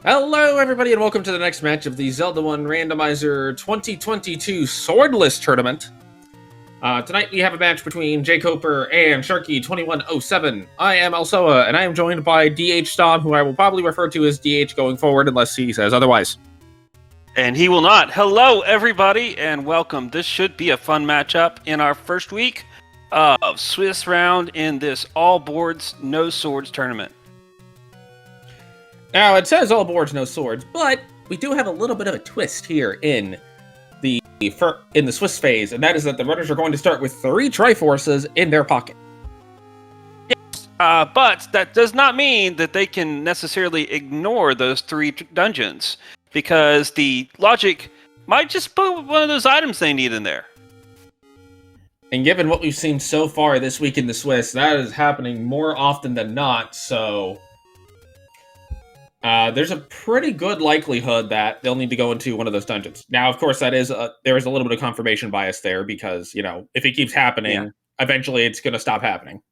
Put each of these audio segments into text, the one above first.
Hello, everybody, and welcome to the next match of the Z1R Randomizer 2022 Swordless Tournament. Tonight we have a match between jkoper and Sharky2107. I am Elsoa, and I am joined by DH Stom, who I will probably refer to as DH going forward unless he says otherwise. And he will not. Hello, everybody, and welcome. This should be a fun matchup in our first week of Swiss round in this all boards, no swords tournament. Now, it says all boards, no swords, but we do have a little bit of a twist here in the Swiss phase, and that is that the runners are going to start with 3 Triforces in their pocket. Yes, but that does not mean that they can necessarily ignore those 3 dungeons, because the logic might just put one of those items they need in there. And given what we've seen so far this week in the Swiss, that is happening more often than not, so there's a pretty good likelihood that they'll need to go into one of those dungeons. Now, of course, there is a little bit of confirmation bias there because, if it keeps happening, eventually it's going to stop happening.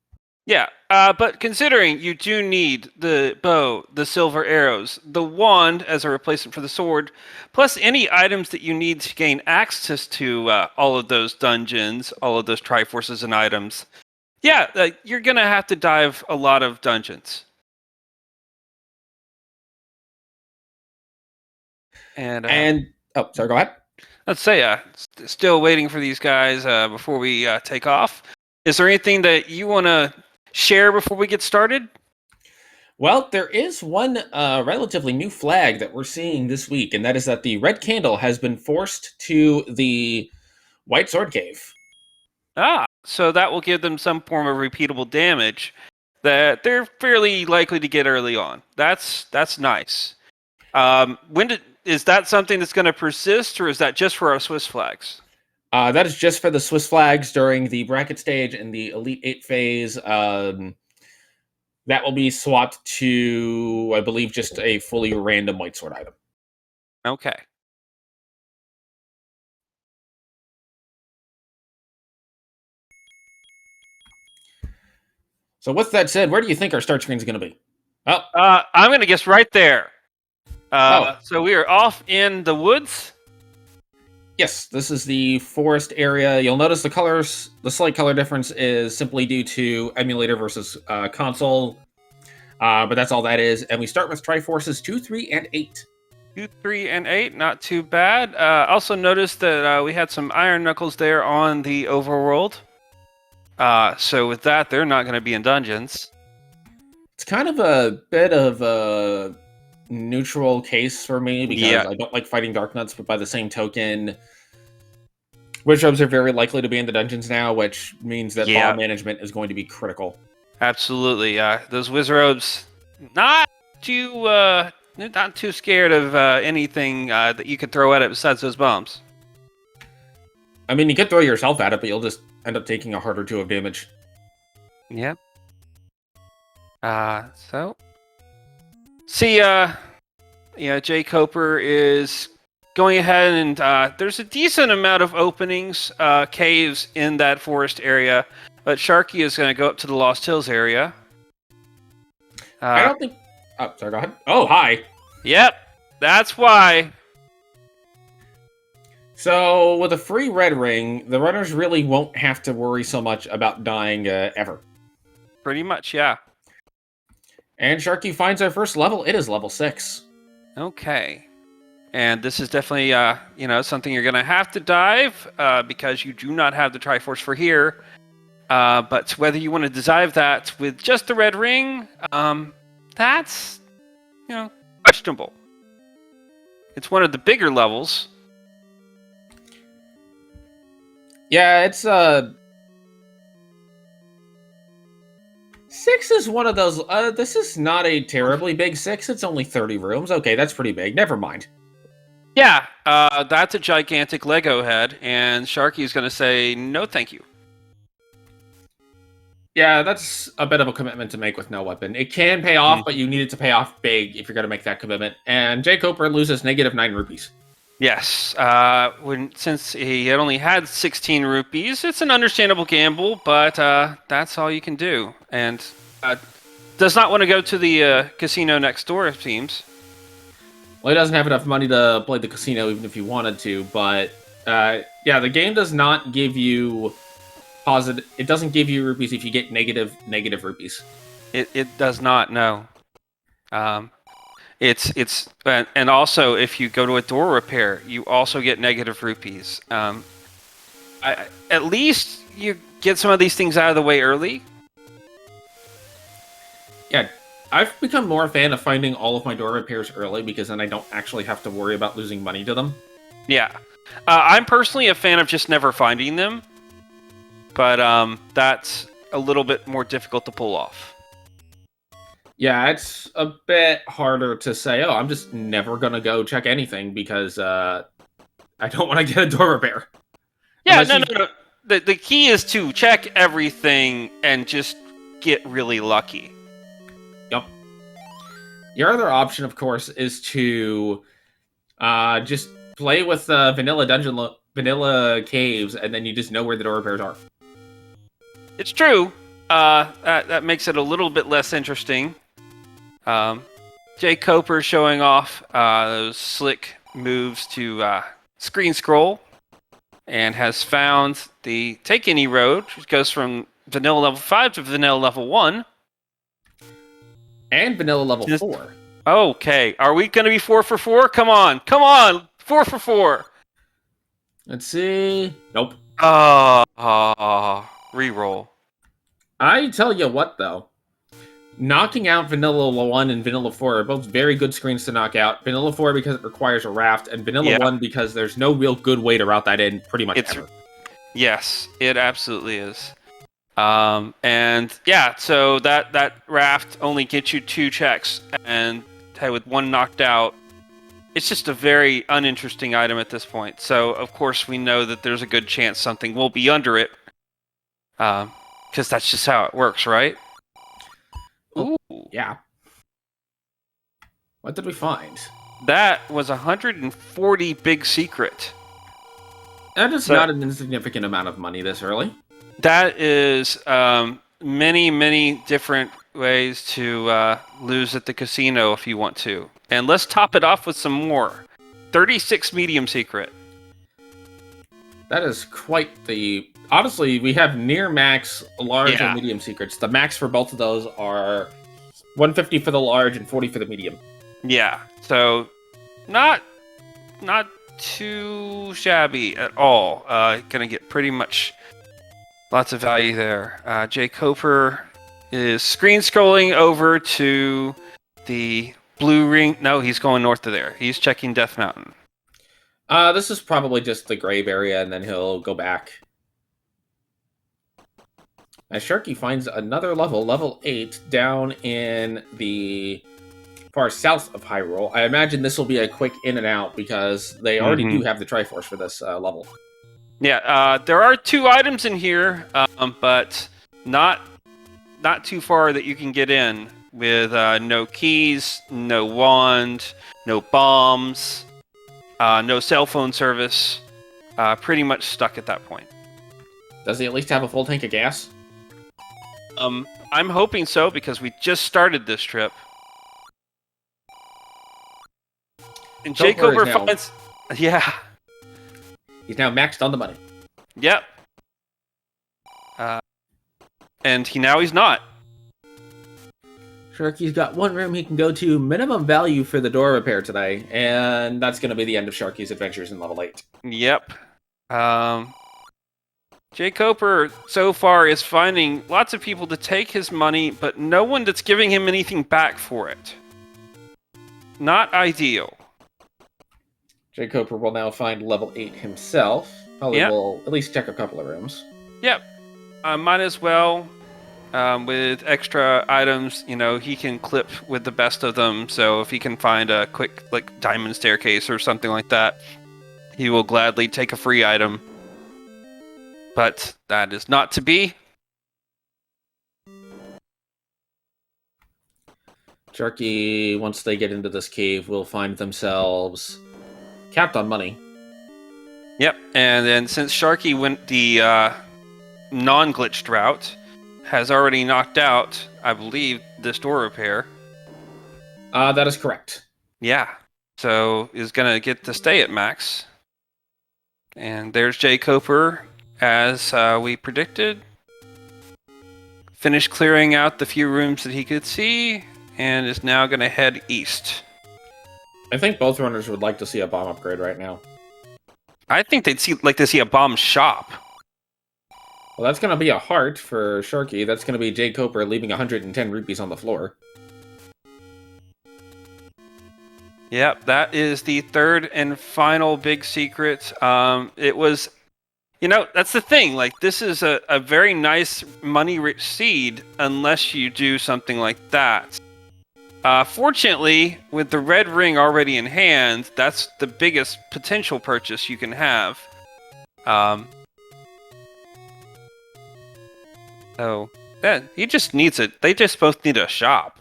Yeah, but considering you do need the bow, the silver arrows, the wand as a replacement for the sword, plus any items that you need to gain access to all of those dungeons, all of those Triforces and items, you're going to have to dive a lot of dungeons. Oh, sorry, go ahead. Let's say, still waiting for these guys before we take off. Is there anything that you want to share before we get started? Well, there is one relatively new flag that we're seeing this week, and that is that the red candle has been forced to the white sword cave. So that will give them some form of repeatable damage that they're fairly likely to get early on. That's nice. Is that something that's going to persist, or is that just for our Swiss flags? That is just for the Swiss flags during the bracket stage and the Elite 8 phase. That will be swapped to, I believe, just a fully random white sword item. Okay. So with that said, where do you think our start screen is going to be? Oh, I'm going to guess right there. So we are off in the woods. Yes, this is the forest area. You'll notice the slight color difference is simply due to emulator versus console. But that's all that is. And we start with Triforces 2, 3, and 8. 2, 3, and 8, not too bad. Also noticed that we had some Iron Knuckles there on the overworld. So with that, they're not going to be in dungeons. It's kind of a bit of a neutral case for me because I don't like fighting Dark Nuts, but by the same token, Witch Robes are very likely to be in the dungeons now, which means that ball management is going to be critical. Absolutely, those Wizrobes not too scared of anything that you could throw at it besides those bombs. I mean, you could throw yourself at it, but you'll just end up taking a heart or 2 of damage. Yep. So see, jkoper is going ahead and there's a decent amount of openings, caves in that forest area, but Sharky is going to go up to the Lost Hills area. I don't think... Oh, sorry, go ahead. Oh, hi. Yep, that's why. So, with a free red ring, the runners really won't have to worry so much about dying ever. Pretty much, yeah. And Sharky finds our first level. It is level 6. Okay. And this is definitely, something you're going to have to dive because you do not have the Triforce for here. But whether you want to dive that with just the red ring, that's, questionable. It's one of the bigger levels. Yeah, it's 6 is one of those. This is not a terribly big 6. It's only 30 rooms. Okay, that's pretty big. Never mind. Yeah, that's a gigantic Lego head, and Sharky's going to say, no thank you. Yeah, that's a bit of a commitment to make with no weapon. It can pay off, but you need it to pay off big if you're going to make that commitment. And jkoper loses -9 rupees. Yes, since he had only had 16 rupees, it's an understandable gamble, but that's all you can do. And does not want to go to the casino next door, it seems. Well, he doesn't have enough money to play the casino, even if he wanted to. But yeah, the game does not give you positive. It doesn't give you rupees if you get negative rupees. It does not. No. It's and also if you go to a door repair, you also get negative rupees. At least you get some of these things out of the way early. Yeah, I've become more a fan of finding all of my door repairs early because then I don't actually have to worry about losing money to them. Yeah, I'm personally a fan of just never finding them, but that's a little bit more difficult to pull off. Yeah, it's a bit harder to say, oh, I'm just never going to go check anything because I don't want to get a door repair. Yeah, no. The key is to check everything and just get really lucky. Yep. Your other option, of course, is to just play with vanilla caves, and then you just know where the door repairs are. It's true. That makes it a little bit less interesting. jkoper showing off those slick moves to screen scroll, and has found the Take Any Road, which goes from vanilla level 5 to vanilla level 1. And vanilla level 4. Okay, are we going to be 4 for 4? Come on, 4 for 4. Let's see. Nope. Reroll. I tell you what, though. Knocking out Vanilla 1 and Vanilla 4 are both very good screens to knock out. Vanilla 4 because it requires a raft, and Vanilla 1 because there's no real good way to route that in pretty much ever. Yes, it absolutely is. And yeah, so that raft only gets you 2 checks, and with 1 knocked out, it's just a very uninteresting item at this point. So of course we know that there's a good chance something will be under it, because that's just how it works, right? Ooh. Yeah. What did we find? That was 140 big secret. That is not an insignificant amount of money this early. That is many different ways to lose at the casino if you want to. And let's top it off with some more. 36 medium secret. That is quite the... Honestly, we have near max large and medium secrets. The max for both of those are 150 for the large and 40 for the medium. Yeah, so not too shabby at all. Gonna get pretty much lots of value there. jkoper is screen scrolling over to the blue ring. No, he's going north of there. He's checking Death Mountain. This is probably just the grave area, and then he'll go back. As Sharky finds another level 8, down in the far south of Hyrule. I imagine this will be a quick in and out because they already do have the Triforce for this level. Yeah, there are 2 items in here, but not too far that you can get in with no keys, no wand, no bombs, no cell phone service. Pretty much stuck at that point. Does he at least have a full tank of gas? I'm hoping so because we just started this trip. And jkoper finds... Yeah. He's now maxed on the money. Yep. And he's not. Sharky's got 1 room he can go to, minimum value for the door repair today, and that's going to be the end of Sharky's adventures in level 8. Yep. jkoper so far is finding lots of people to take his money, but no one that's giving him anything back for it. Not ideal. jkoper will now find level 8 himself. Probably will at least check a couple of rooms. Yep. Might as well. With extra items, he can clip with the best of them. So if he can find a quick, diamond staircase or something like that, he will gladly take a free item. But that is not to be. Sharky, once they get into this cave, will find themselves capped on money. Yep, and then since Sharky went the non-glitched route, has already knocked out, I believe, this door repair. That is correct. Yeah. So is going to get to stay at max. And there's jkoper, as we predicted. Finished clearing out the few rooms that he could see, and is now going to head east. I think both runners would like to see a bomb upgrade right now. I think they'd like to see a bomb shop. Well, that's going to be a heart for Sharky. That's going to be jkoper leaving 110 rupees on the floor. Yep, that is the third and final big secret. It was, that's the thing. Like, this is a very nice money-rich seed unless you do something like that. Fortunately, with the red ring already in hand, that's the biggest potential purchase you can have. So, yeah, he just needs it. They just both need a shop.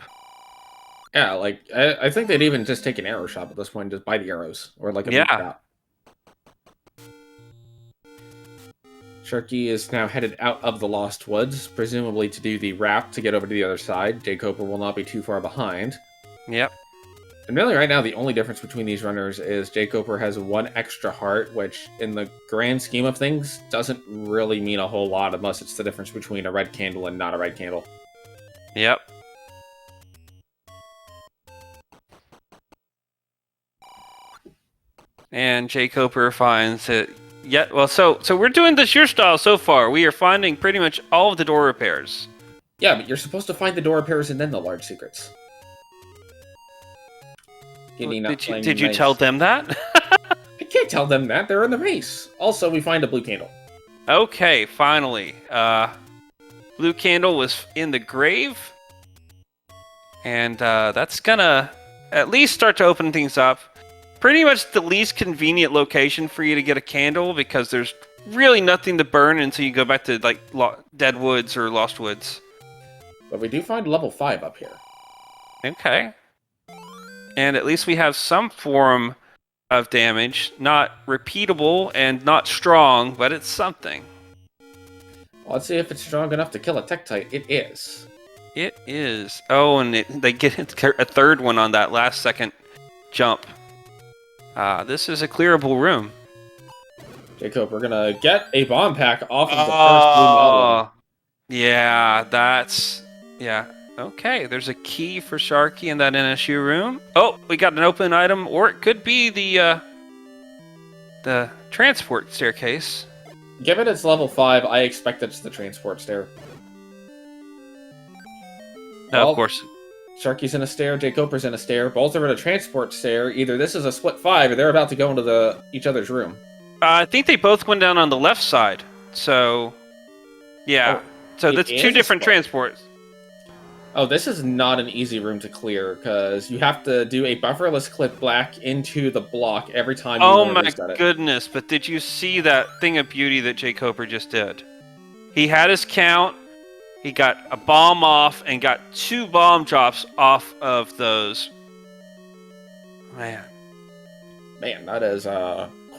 Yeah, like, I think they'd even just take an arrow shop at this point and just buy the arrows. Or like a big shop. Sharky is now headed out of the Lost Woods, presumably to do the wrap to get over to the other side. jkoper will not be too far behind. Yep. And really, right now, the only difference between these runners is jkoper has one extra heart, which, in the grand scheme of things, doesn't really mean a whole lot unless it's the difference between a red candle and not a red candle. Yep. And jkoper finds it. Yeah, well, so we're doing this your style so far. We are finding pretty much all of the door repairs. Yeah, but you're supposed to find the door repairs and then the large secrets. Did you tell them that? I can't tell them that. They're in the race. Also, we find a blue candle. Okay, finally. Blue candle was in the grave. And that's gonna at least start to open things up. Pretty much the least convenient location for you to get a candle because there's really nothing to burn until you go back to like Dead Woods or Lost Woods. But we do find level 5 up here. Okay. And at least we have some form of damage. Not repeatable and not strong, but it's something. Well, let's see if it's strong enough to kill a Tektite. It is. It is. Oh, and they get a third one on that last second jump. This is a clearable room. jkoper, we're gonna get a bomb pack off of the first blue model. Yeah, that's... Yeah. Okay, there's a key for Sharky in that NSU room. Oh, we got an open item, or it could be the transport staircase. Given it's level 5, I expect it's the transport stair. No, Well, of course. Sharky's in a stair, jkoper's in a stair. Both are in a transport stair. Either this is a split 5, or they're about to go into each other's room. I think they both went down on the left side. So, yeah. Oh, so that's two different transports. Oh, this is not an easy room to clear, because you have to do a bufferless clip black into the block every time you release it. Goodness, but did you see that thing of beauty that jkoper just did? He had his count, he got a bomb off, and got 2 bomb drops off of those. Man, that is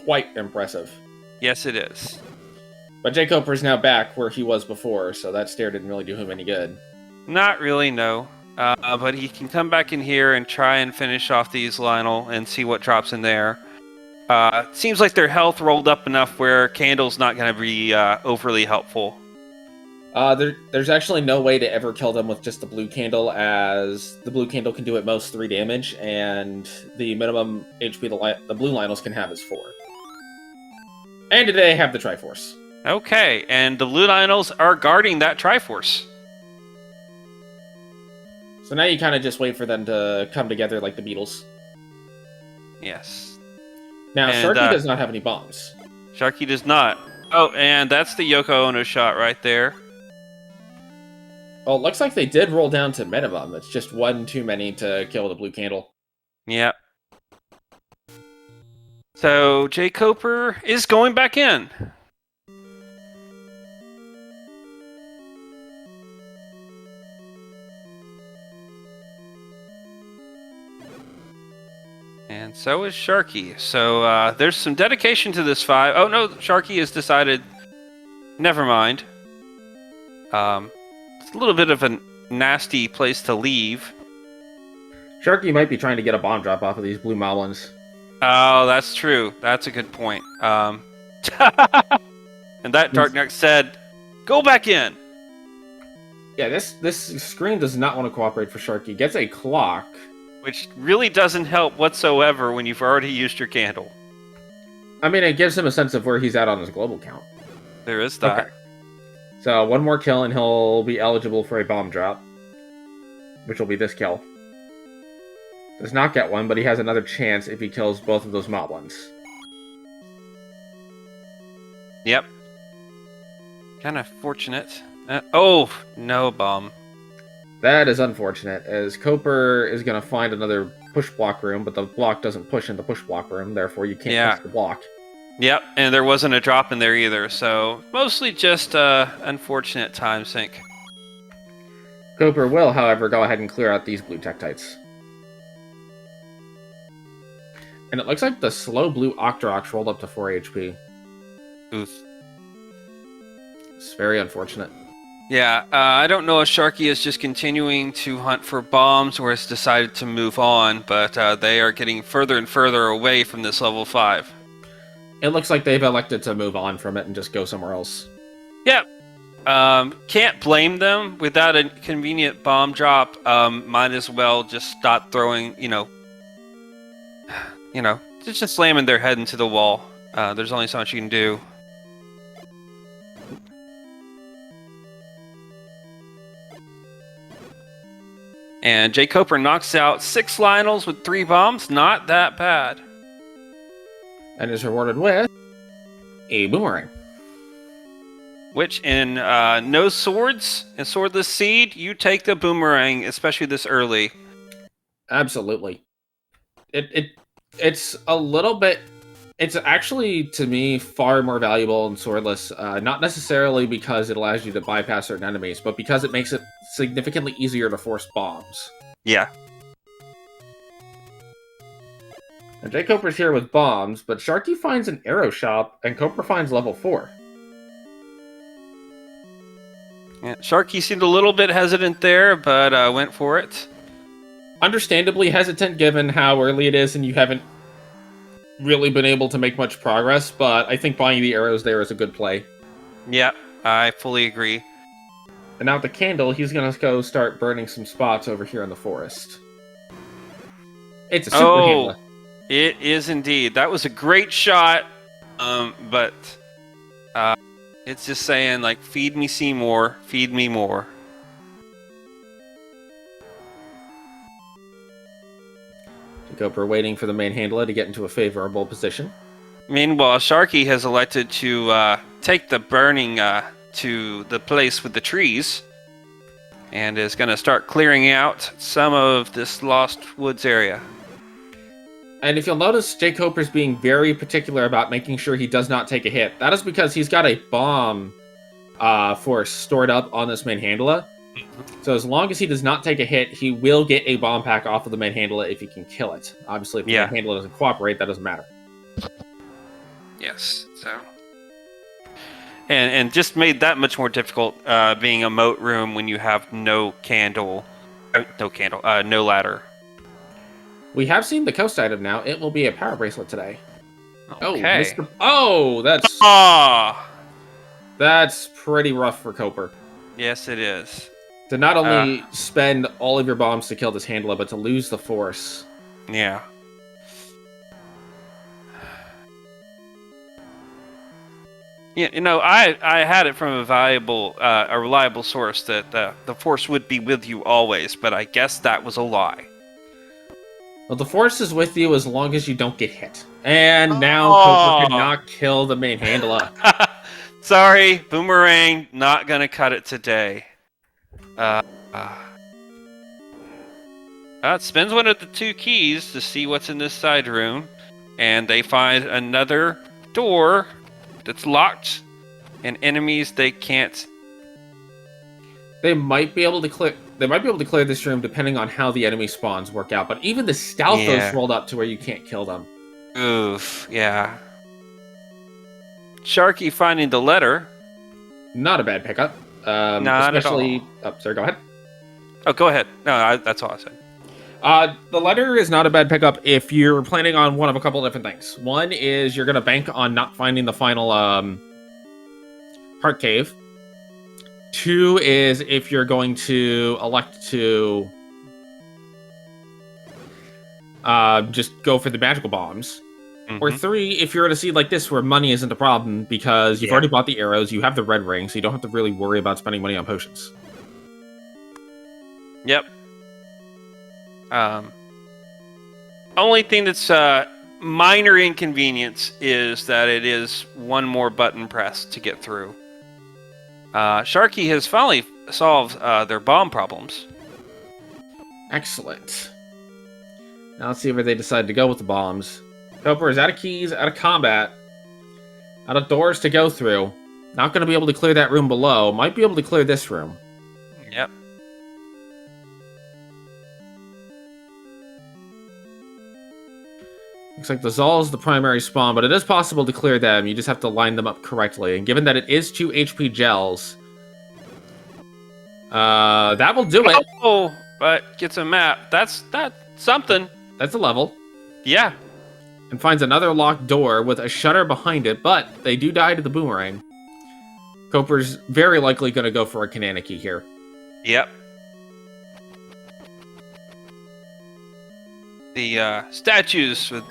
quite impressive. Yes, it is. But jkoper is now back where he was before, so that stair didn't really do him any good. Not really, no. But he can come back in here and try and finish off these Lionel and see what drops in there. Seems like their health rolled up enough where Candle's not going to be overly helpful. There's actually no way to ever kill them with just the blue candle, as the blue candle can do at most 3 damage, and the minimum HP the blue Lionels can have is 4. And today I have the Triforce. Okay, and the blue Lionels are guarding that Triforce. So now you kind of just wait for them to come together like the Beatles. Yes. Now, Sharky does not have any bombs. Sharky does not. Oh, and that's the Yoko Ono shot right there. Well, it looks like they did roll down to minimum. It's just 1 too many to kill the blue candle. Yep. So, jkoper is going back in. And so is Sharky. So there's some dedication to this 5. Oh no, Sharky has decided, never mind. It's a little bit of a nasty place to leave. Sharky might be trying to get a bomb drop off of these blue moblins. Oh, that's true. That's a good point. And that Dark Knight said, "Go back in." Yeah, this screen does not want to cooperate for Sharky. Gets a clock, which really doesn't help whatsoever when you've already used your candle. I mean, it gives him a sense of where he's at on his global count. There is that. Okay. So one more kill and he'll be eligible for a bomb drop, which will be this kill. Does not get one, but he has another chance if he kills both of those moblins. Yep. Kind of fortunate. Oh, no bomb. That is unfortunate, as Koper is going to find another push block room, but the block doesn't push into push block room, therefore you can't push the block. Yep, and there wasn't a drop in there either, so mostly just unfortunate time sink. Koper will, however, go ahead and clear out these blue Tektites. And it looks like the slow blue Octorox rolled up to 4 HP. Oof. It's very unfortunate. Yeah, I don't know if Sharky is just continuing to hunt for bombs or has decided to move on, but they are getting further and further away from this level 5. It looks like they've elected to move on from it and just go somewhere else. Yep. Can't blame them. Without a convenient bomb drop, might as well just stop throwing, just slamming their head into the wall. There's only so much you can do. And jkoper knocks out 6 Lionels with 3 bombs. Not that bad. And is rewarded with a boomerang. Which, in no swords and swordless seed, you take the boomerang, especially this early. Absolutely. It's a little bit... It's actually, to me, far more valuable in swordless. Not necessarily because it allows you to bypass certain enemies, but because it makes it significantly easier to force bombs. Yeah. And jkoper's here with bombs, but Sharky finds an arrow shop, and Koper finds level 4. Yeah, Sharky seemed a little bit hesitant there, but went for it. Understandably hesitant given how early it is and you haven't really been able to make much progress, but I think buying the arrows there is a good play. Yeah, I fully agree. And now with the candle, he's going to go start burning some spots over here in the forest. It's a super handler. It is indeed. That was a great shot, but it's just saying, like, feed me Seymour, feed me more. jkoper waiting for the main handler to get into a favorable position. Meanwhile, Sharky has elected to take the burning to the place with the trees, and is going to start clearing out some of this Lost Woods area. And if you'll notice, jkoper's being very particular about making sure he does not take a hit. That is because he's got a bomb force stored up on this main handler. So as long as he does not take a hit, he will get a bomb pack off of the main handler if he can kill it. Obviously, if the main handler doesn't cooperate, that doesn't matter. Yes, so... And just made that much more difficult being a moat room when you have no ladder. We have seen the coast item now. It will be a power bracelet today. Okay. That's pretty rough for Koper. Yes, it is. To not only spend all of your bombs to kill this handler, but to lose the force. Yeah. Yeah, I had it from a reliable source that the force would be with you always, but I guess that was a lie. Well, the force is with you as long as you don't get hit. And now Koper cannot kill the main handler. Sorry, boomerang, not gonna cut it today. It spins one of the 2 keys to see what's in this side room, and they find another door that's locked, and enemies they can't. They might be able to clear this room depending on how the enemy spawns work out. But even the Stalthos rolled up to where you can't kill them. Oof, yeah. Sharky finding the letter. Not a bad pickup. Not especially, at all. Oh, sorry, go ahead. Oh, go ahead. No, that's all I said. The letter is not a bad pickup if you're planning on one of a couple different things. One is you're going to bank on not finding the final heart cave. Two is if you're going to elect to just go for the magical bombs. Mm-hmm. Or three, if you're at a seed like this where money isn't a problem because you've already bought the arrows, you have the red ring, so you don't have to really worry about spending money on potions. Yep. Only thing that's minor inconvenience is that it is one more button press to get through. Sharky has finally solved their bomb problems. Excellent. Now let's see where they decide to go with the bombs. Koper is out of keys, out of combat, out of doors to go through. Not going to be able to clear that room below. Might be able to clear this room. Yep. Looks like the Zal is the primary spawn, but it is possible to clear them. You just have to line them up correctly. And given that it is 2 HP gels, that will do it. Oh, but gets a map. That's something. That's a level. Yeah. And finds another locked door with a shutter behind it, but they do die to the boomerang. Koper's very likely going to go for a Kananiki here. Yep. The statues with...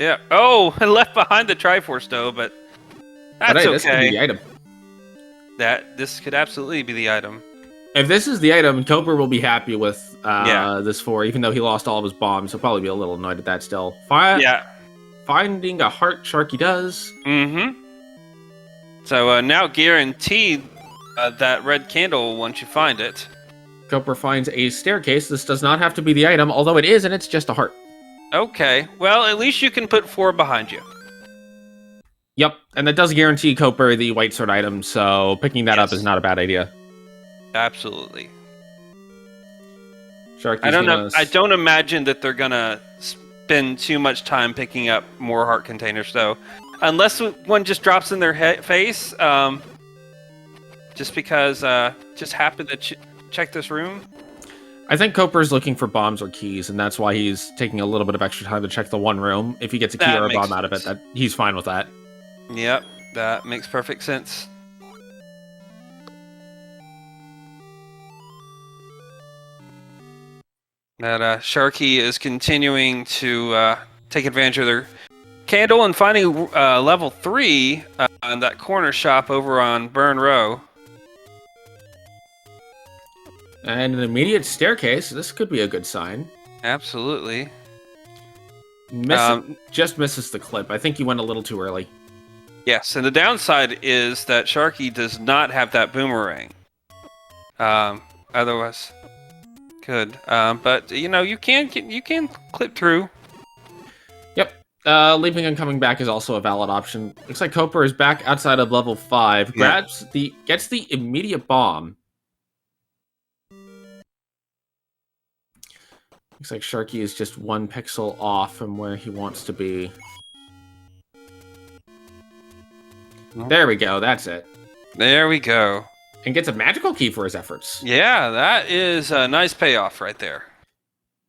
Yeah. Oh, I left behind the Triforce though, but that's okay. This could be the item. This could absolutely be the item. If this is the item, Koper will be happy with this 4, even though he lost all of his bombs. He'll probably be a little annoyed at that still. Finding a heart, Sharky does. Mm-hmm. So now guaranteed that red candle once you find it. Koper finds a staircase. This does not have to be the item, although it is, and it's just a heart. Okay. Well, at least you can put 4 behind you. Yep, and that does guarantee Koper the white sword item, so picking that up is not a bad idea. Absolutely. Sharky's I don't imagine that they're gonna spend too much time picking up more heart containers, though, unless one just drops in their face. Just because just happened to check this room. I think Koper's looking for bombs or keys, and that's why he's taking a little bit of extra time to check the one room. If he gets a key or a bomb out of it, he's fine with that. Yep, that makes perfect sense. That Sharky is continuing to take advantage of their candle and finding level 3 in that corner shop over on Burn Row. And an immediate staircase. This could be a good sign. Absolutely. Just misses the clip. I think he went a little too early. Yes, and the downside is that Sharky does not have that boomerang. Otherwise, good. But you can clip through. Yep. Leaving and coming back is also a valid option. Looks like Koper is back outside of level 5. Gets the immediate bomb. Looks like Sharky is just 1 pixel off from where he wants to be. There we go, that's it. There we go. And gets a magical key for his efforts. Yeah, that is a nice payoff right there.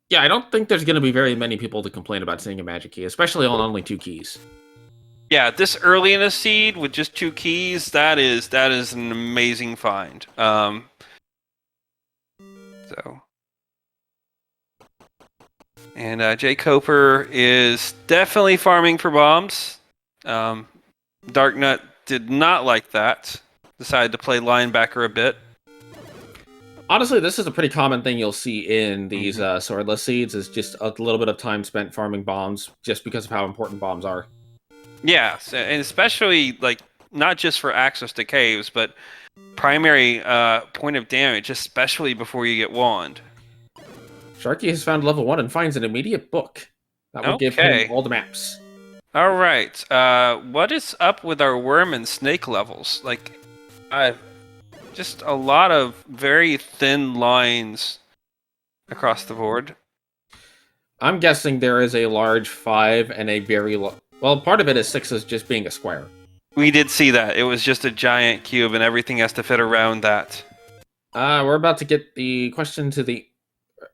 Yeah, I don't think there's going to be very many people to complain about seeing a magic key, especially on only 2 keys. Yeah, this early in a seed with just 2 keys, that is an amazing find. And jkoper is definitely farming for bombs. Darknut did not like that. Decided to play linebacker a bit. Honestly, this is a pretty common thing you'll see in these swordless seeds, is just a little bit of time spent farming bombs, just because of how important bombs are. Yeah, and especially, not just for access to caves, but primary point of damage, especially before you get wand. Sharky has found level 1 and finds an immediate book. That will give him all the maps. All right. What is up with our worm and snake levels? Just a lot of very thin lines across the board. I'm guessing there is a large 5 and a very well, part of it is 6 as just being a square. We did see that. It was just a giant cube, and everything has to fit around that. We're about to get the question to the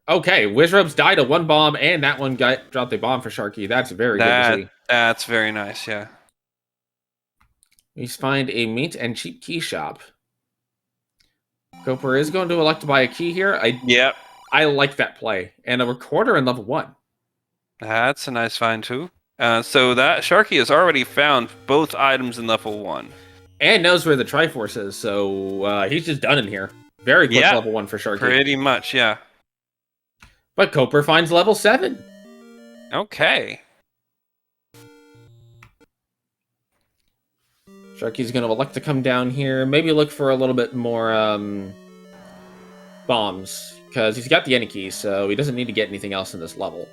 Okay, Wizrobes died of one bomb, and that one dropped a bomb for Sharky. That's very good to see. That's very nice, yeah. We find a meat and cheap key shop. Koper is going to elect to buy a key here. Yep. I like that play. And a recorder in level 1. That's a nice find, too. So that Sharky has already found both items in level 1. And knows where the Triforce is, so he's just done in here. Very quick level 1 for Sharky. Pretty much, yeah. But Koper finds level 7. Okay. Sharky's going to elect to come down here. Maybe look for a little bit more bombs. Because he's got the any key, so he doesn't need to get anything else in this level.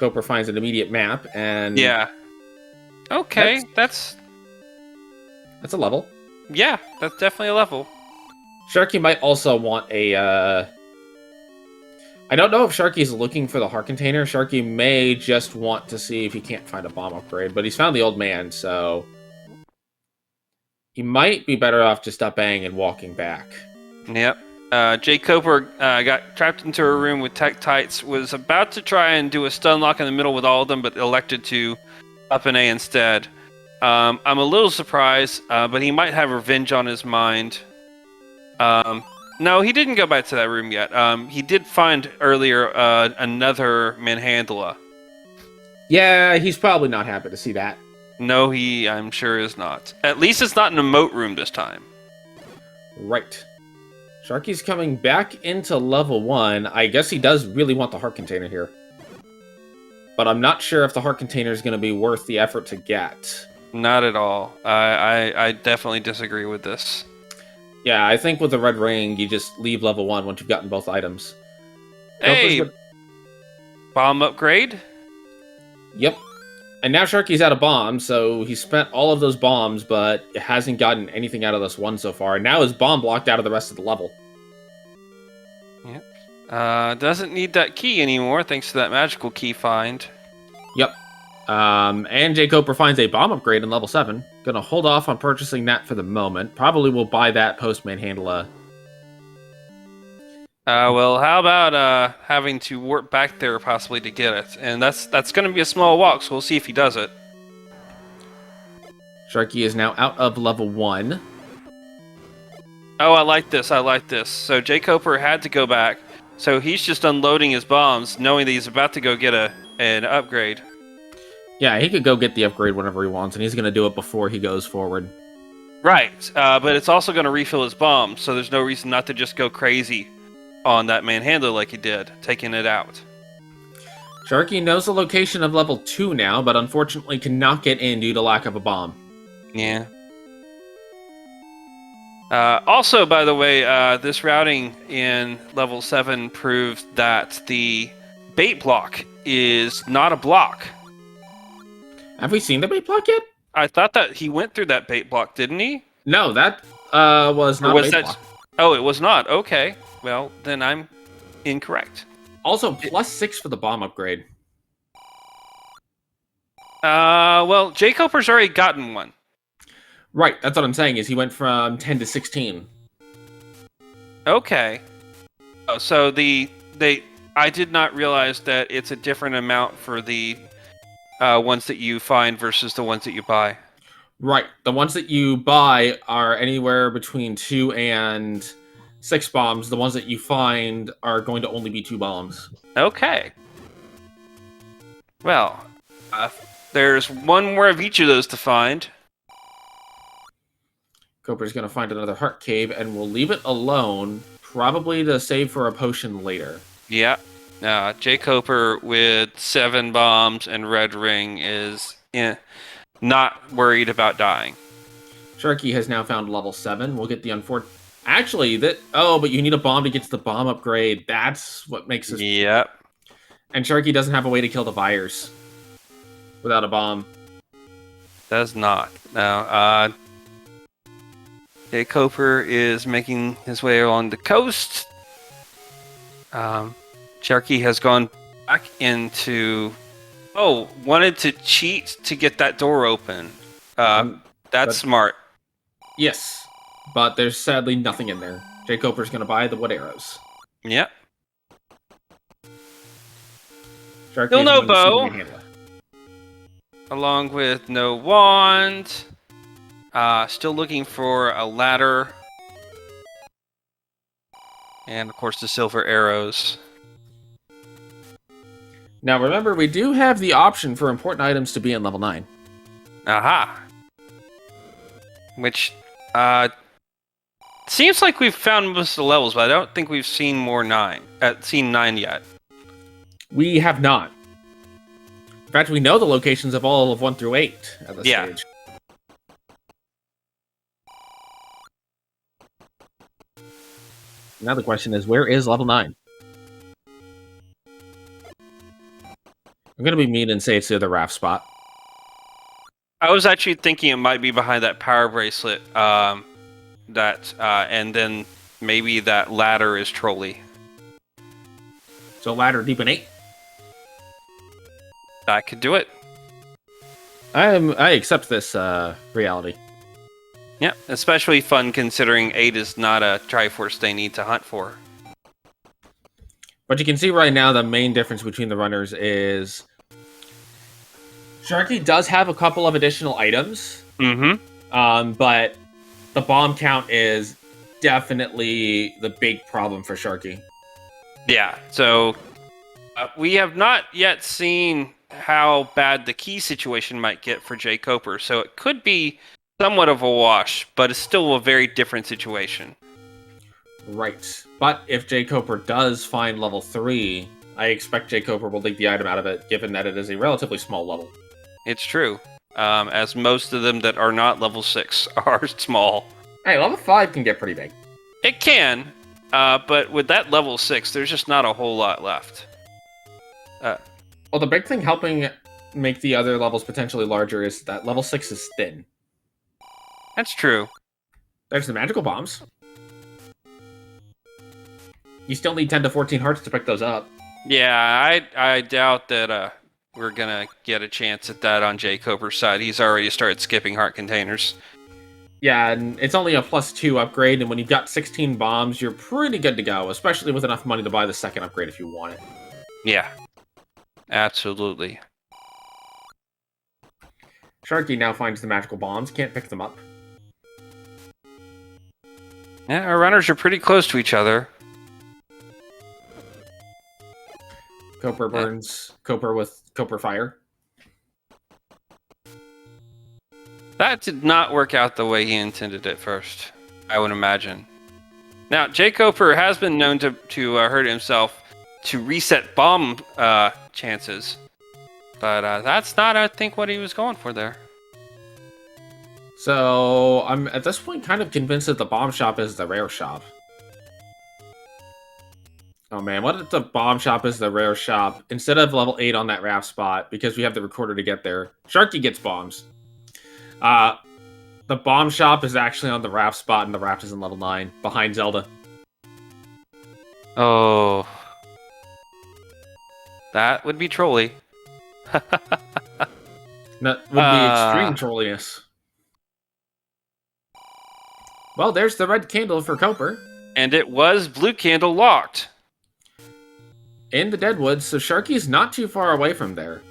Koper finds an immediate map, and... Yeah. Okay, that's a level. Yeah, that's definitely a level. Sharky might also want a... I don't know if Sharky's looking for the heart container. Sharky may just want to see if he can't find a bomb upgrade, but he's found the old man, so... He might be better off just up-bang and walking back. Yep. jkoper got trapped into a room with tech tights, was about to try and do a stun lock in the middle with all of them, but elected to up an A instead. I'm a little surprised, but he might have revenge on his mind. No, he didn't go back to that room yet. He did find earlier another manhandler. Yeah, he's probably not happy to see that. No, I'm sure is not. At least it's not an emote room this time. Right. Sharky's coming back into level 1. I guess he does really want the heart container here. But I'm not sure if the heart container is going to be worth the effort to get. Not at all. I definitely disagree with this. Yeah, I think with the red ring, you just leave level 1 once you've gotten both items. Hey! Bomb upgrade? Yep. And now Sharky's out of bombs, so he spent all of those bombs, but hasn't gotten anything out of this one so far. And now his bomb blocked out of the rest of the level. Yep. Doesn't need that key anymore, thanks to that magical key find. Yep. And jkoper finds a bomb upgrade in level 7. Gonna hold off on purchasing that for the moment. Probably will buy that post-manhandler. Well, how about having to warp back there possibly to get it? And that's going to be a small walk, so we'll see if he does it. Sharky is now out of level 1. Oh, I like this. So jkoper had to go back, so he's just unloading his bombs, knowing that he's about to go get an upgrade. Yeah, he could go get the upgrade whenever he wants, and he's going to do it before he goes forward. Right, but it's also going to refill his bombs, so there's no reason not to just go crazy on that manhandler like he did, taking it out. Sharky knows the location of level 2 now, but unfortunately cannot get in due to lack of a bomb. Yeah. Also, by the way, this routing in level 7 proves that the bait block is not a block. Have we seen the bait block yet? I thought that he went through that bait block, didn't he? No, that was not a bait block. Oh, it was not. Okay. Well, then I'm incorrect. Also, +6 for the bomb upgrade. Well, jkoper's already gotten one. Right, that's what I'm saying, is he went from 10 to 16. Okay. Oh, so I did not realize that it's a different amount for the ones that you find versus the ones that you buy. Right, the ones that you buy are anywhere between 2 and 6 bombs. The ones that you find are going to only be 2 bombs. Okay. Well, there's one more of each of those to find. Koper's going to find another heart cave, and we'll leave it alone, probably to save for a potion later. Yeah. jkoper with 7 bombs and red ring is not worried about dying. Sharky has now found level 7. We'll get the unfortunate... Actually, but you need a bomb to get to the bomb upgrade. That's what makes this... Yep. And Sharky doesn't have a way to kill the virus without a bomb. Does not. No. jkoper is making his way along the coast. Sharky has gone back into... Oh, wanted to cheat to get that door open. That's smart. Yes, but there's sadly nothing in there. jkoper's going to buy the wood arrows. Yep. Sharky Still is no going to see if he bow. can handle it. Along with no wand. Still looking for a ladder. And of course the silver arrows. Now remember, we do have the option for important items to be in level 9. Aha! Which, seems like we've found most of the levels, but I don't think we've seen seen 9 yet. We have not. In fact, we know the locations of all of 1 through 8 at this stage. Now the question is, where is level 9? I'm going to be mean and say it's the other raft spot. I was actually thinking it might be behind that power bracelet, and then maybe that ladder is trolley. So ladder deep in 8? That could do it. I accept this reality. Yeah, especially fun considering 8 is not a Triforce they need to hunt for. But you can see right now the main difference between the runners is Sharky does have a couple of additional items. But the bomb count is definitely the big problem for Sharky. Yeah, so we have not yet seen how bad the key situation might get for jkoper, so it could be somewhat of a wash, but it's still a very different situation. Right. But if jkoper does find level 3, I expect jkoper will take the item out of it, given that it is a relatively small level. It's true. As most of them that are not level 6 are small. Hey, level 5 can get pretty big. It can, but with that level 6, there's just not a whole lot left. Well, the big thing helping make the other levels potentially larger is that level 6 is thin. That's true. There's the magical bombs. You still need 10 to 14 hearts to pick those up. Yeah, I doubt that we're gonna get a chance at that on jkoper's side. He's already started skipping heart containers. Yeah, and it's only a +2 upgrade, and when you've got 16 bombs, you're pretty good to go, especially with enough money to buy the second upgrade if you want it. Yeah, absolutely. Sharky now finds the magical bombs, can't pick them up. Yeah, our runners are pretty close to each other. Koper burns Koper with Koper fire. That did not work out the way he intended it first, I would imagine. Now, jkoper has been known to hurt himself to reset bomb chances, but that's not, I think, what he was going for there. So, I'm at this point kind of convinced that the bomb shop is the rare shop. Oh man, what if the bomb shop is the rare shop? Instead of level 8 on that raft spot, because we have the recorder to get there, Sharky gets bombs. The bomb shop is actually on the raft spot, and the raft is in level 9, behind Zelda. Oh. That would be trolly. That would be extreme trolliness. Well, there's the red candle for Koper. And it was blue candle locked. In the Deadwoods, so Sharky's not too far away from there.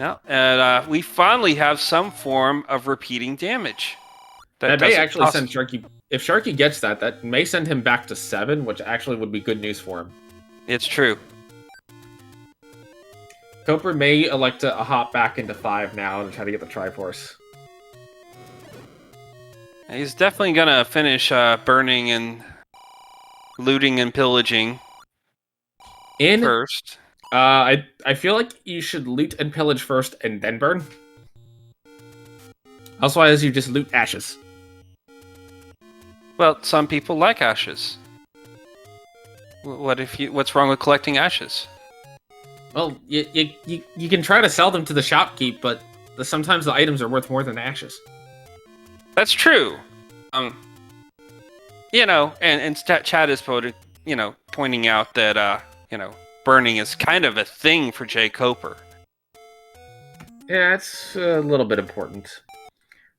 Now, and we finally have some form of repeating damage. That may actually send Sharky... If Sharky gets that, that may send him back to 7, which actually would be good news for him. It's true. Koper may elect to hop back into 5 now and try to get the Triforce. He's definitely gonna finish burning and looting and pillaging first. I feel like you should loot and pillage first and then burn. Otherwise, you just loot ashes. Well, some people like ashes. What's wrong with collecting ashes? Well, you can try to sell them to the shopkeep, but sometimes the items are worth more than the ashes. That's true. And Chad is pointing out that burning is kind of a thing for jkoper. Yeah, it's a little bit important.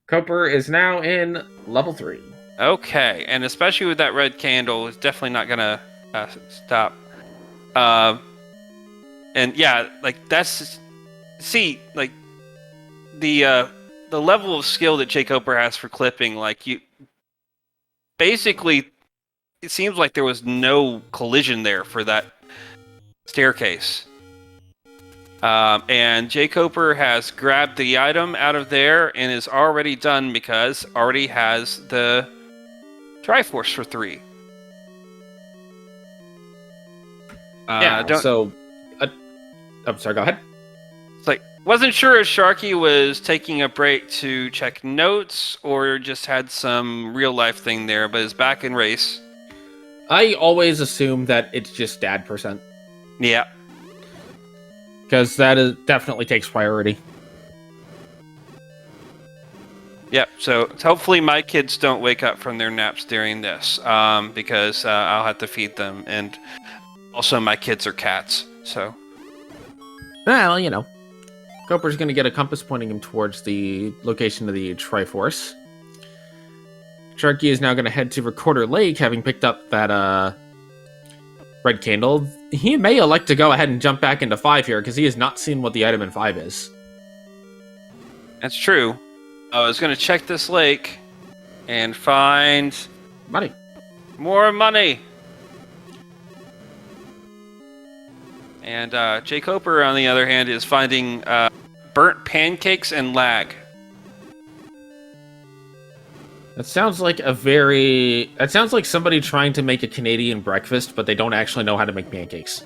Koper is now in level 3. Okay, and especially with that red candle, it's definitely not gonna stop. And yeah, like that's like the level of skill that jkoper has for clipping, like you basically, it seems like there was no collision there for that staircase. And jkoper has grabbed the item out of there and is already done because already has the Triforce for 3. I'm sorry, go ahead. It's like, wasn't sure if Sharky was taking a break to check notes or just had some real life thing there, but is back in race. I always assume that it's just dad percent. Yeah. Because that definitely takes priority. Yep, so hopefully my kids don't wake up from their naps during this, because I'll have to feed them, and also my kids are cats, so... Well, you know. Coper's going to get a compass pointing him towards the location of the Triforce. Sharky is now going to head to Recorder Lake, having picked up that red candle. He may elect to go ahead and jump back into 5 here, because he has not seen what the item in 5 is. That's true. I was going to check this lake and find... Money. More money! And jkoper, on the other hand, is finding burnt pancakes and lag. That sounds like that sounds like somebody trying to make a Canadian breakfast, but they don't actually know how to make pancakes.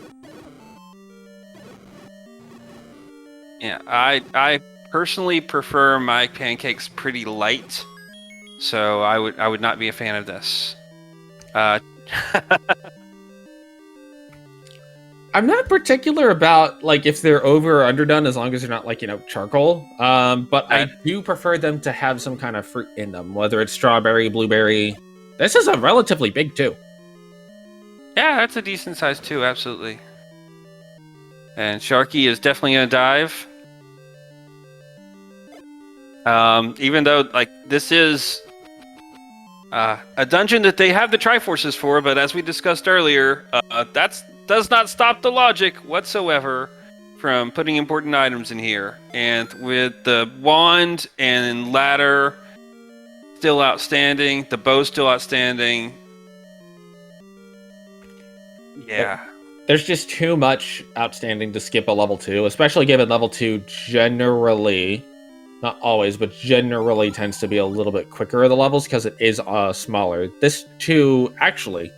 Yeah, I personally prefer my pancakes pretty light, so I would not be a fan of this. I'm not particular about like if they're over or underdone, as long as they're not like, you know, charcoal. But I do prefer them to have some kind of fruit in them, whether it's strawberry, blueberry. This is a relatively big 2. Yeah, that's a decent size too, absolutely. And Sharky is definitely gonna dive. Even though like this is a dungeon that they have the Triforces for, but as we discussed earlier, does not stop the logic whatsoever from putting important items in here. And with the wand and ladder still outstanding, the bow still outstanding. Yeah. There's just too much outstanding to skip a level 2, especially given level 2 generally, not always, but generally tends to be a little bit quicker of the levels because it is smaller. This 2, actually,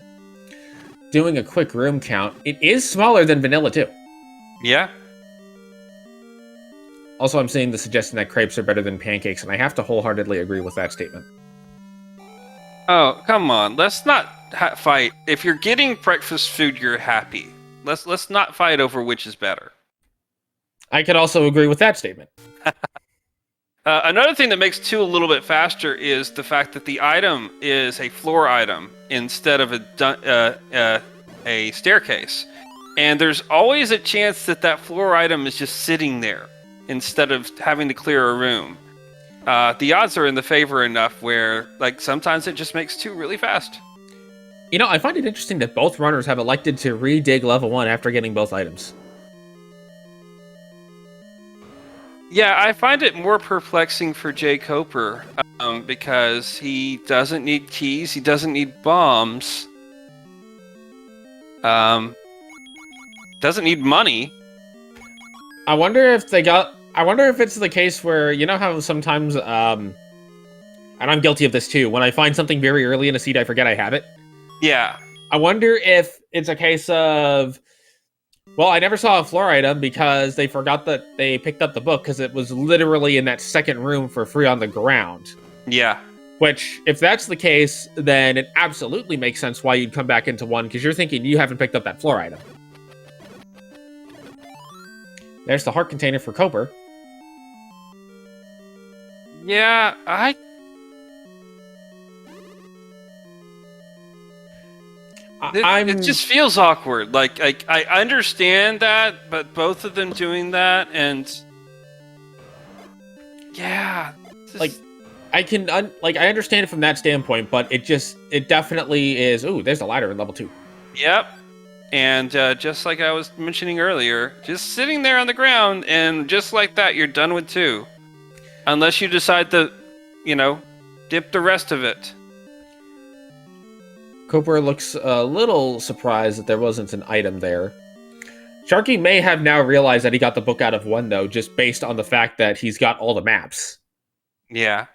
doing a quick room count, it is smaller than Vanilla 2. Yeah. Also, I'm seeing the suggestion that crepes are better than pancakes, and I have to wholeheartedly agree with that statement. Oh, come on. Let's not fight. If you're getting breakfast food, you're happy. Let's not fight over which is better. I could also agree with that statement. Another thing that makes 2 a little bit faster is the fact that the item is a floor item instead of a staircase. And there's always a chance that that floor item is just sitting there instead of having to clear a room. The odds are in the favor enough where, like, sometimes it just makes 2 really fast. You know, I find it interesting that both runners have elected to re-dig level 1 after getting both items. Yeah, I find it more perplexing for jkoper, because he doesn't need keys, he doesn't need bombs, doesn't need money. I wonder if it's the case where, you know how sometimes, and I'm guilty of this too, when I find something very early in a seed, I forget I have it. Yeah. I wonder if it's a case of, well, I never saw a floor item because they forgot that they picked up the book because it was literally in that second room for free on the ground. Yeah. Which, if that's the case, then it absolutely makes sense why you'd come back into 1, because you're thinking you haven't picked up that floor item. There's the heart container for Coper. Yeah, it just feels awkward. Like I understand that, but both of them doing that, and yeah, like I understand it from that standpoint, but it definitely is. Ooh, there's a ladder in level 2. Yep, And just like I was mentioning earlier, just sitting there on the ground, and just like that, you're done with 2. Unless you decide to, dip the rest of it. Cooper looks a little surprised that there wasn't an item there. Sharky may have now realized that he got the book out of 1, though, just based on the fact that he's got all the maps. Yeah.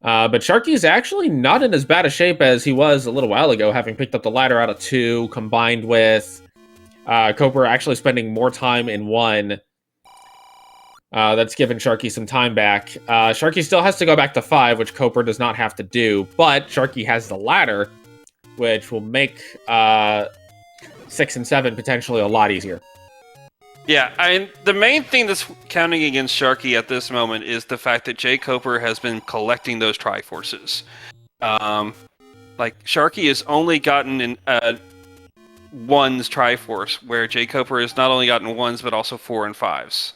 But Sharky's actually not in as bad a shape as he was a little while ago, having picked up the ladder out of 2, combined with Cooper actually spending more time in 1. That's given Sharky some time back. Sharky still has to go back to 5, which Cooper does not have to do, but Sharky has the ladder, which will make 6 and 7 potentially a lot easier. Yeah, the main thing that's counting against Sharky at this moment is the fact that jkoper has been collecting those Triforces. Sharky has only gotten in 1's Triforce, where jkoper has not only gotten 1's but also 4 and 5's.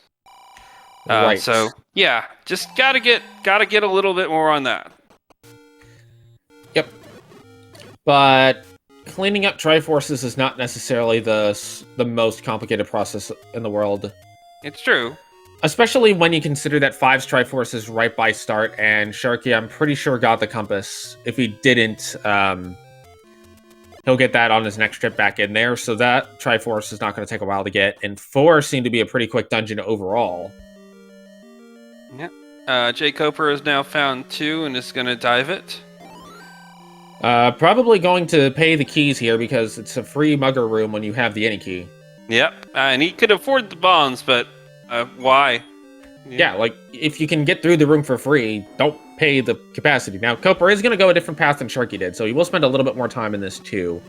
Right. So yeah, just gotta get a little bit more on that. Yep. But cleaning up Triforces is not necessarily the most complicated process in the world. It's true. Especially when you consider that 5's Triforce is right by start, and Sharky, I'm pretty sure, got the compass. If he didn't, he'll get that on his next trip back in there, so that Triforce is not going to take a while to get, and 4 seemed to be a pretty quick dungeon overall. Yep. jkoper has now found 2 and is going to dive it. Probably going to pay the keys here because it's a free mugger room when you have the any key. Yep, and he could afford the bonds, but why? Yeah, like, if you can get through the room for free, don't pay the capacity. Now, Cooper is going to go a different path than Sharky did, so he will spend a little bit more time in this too.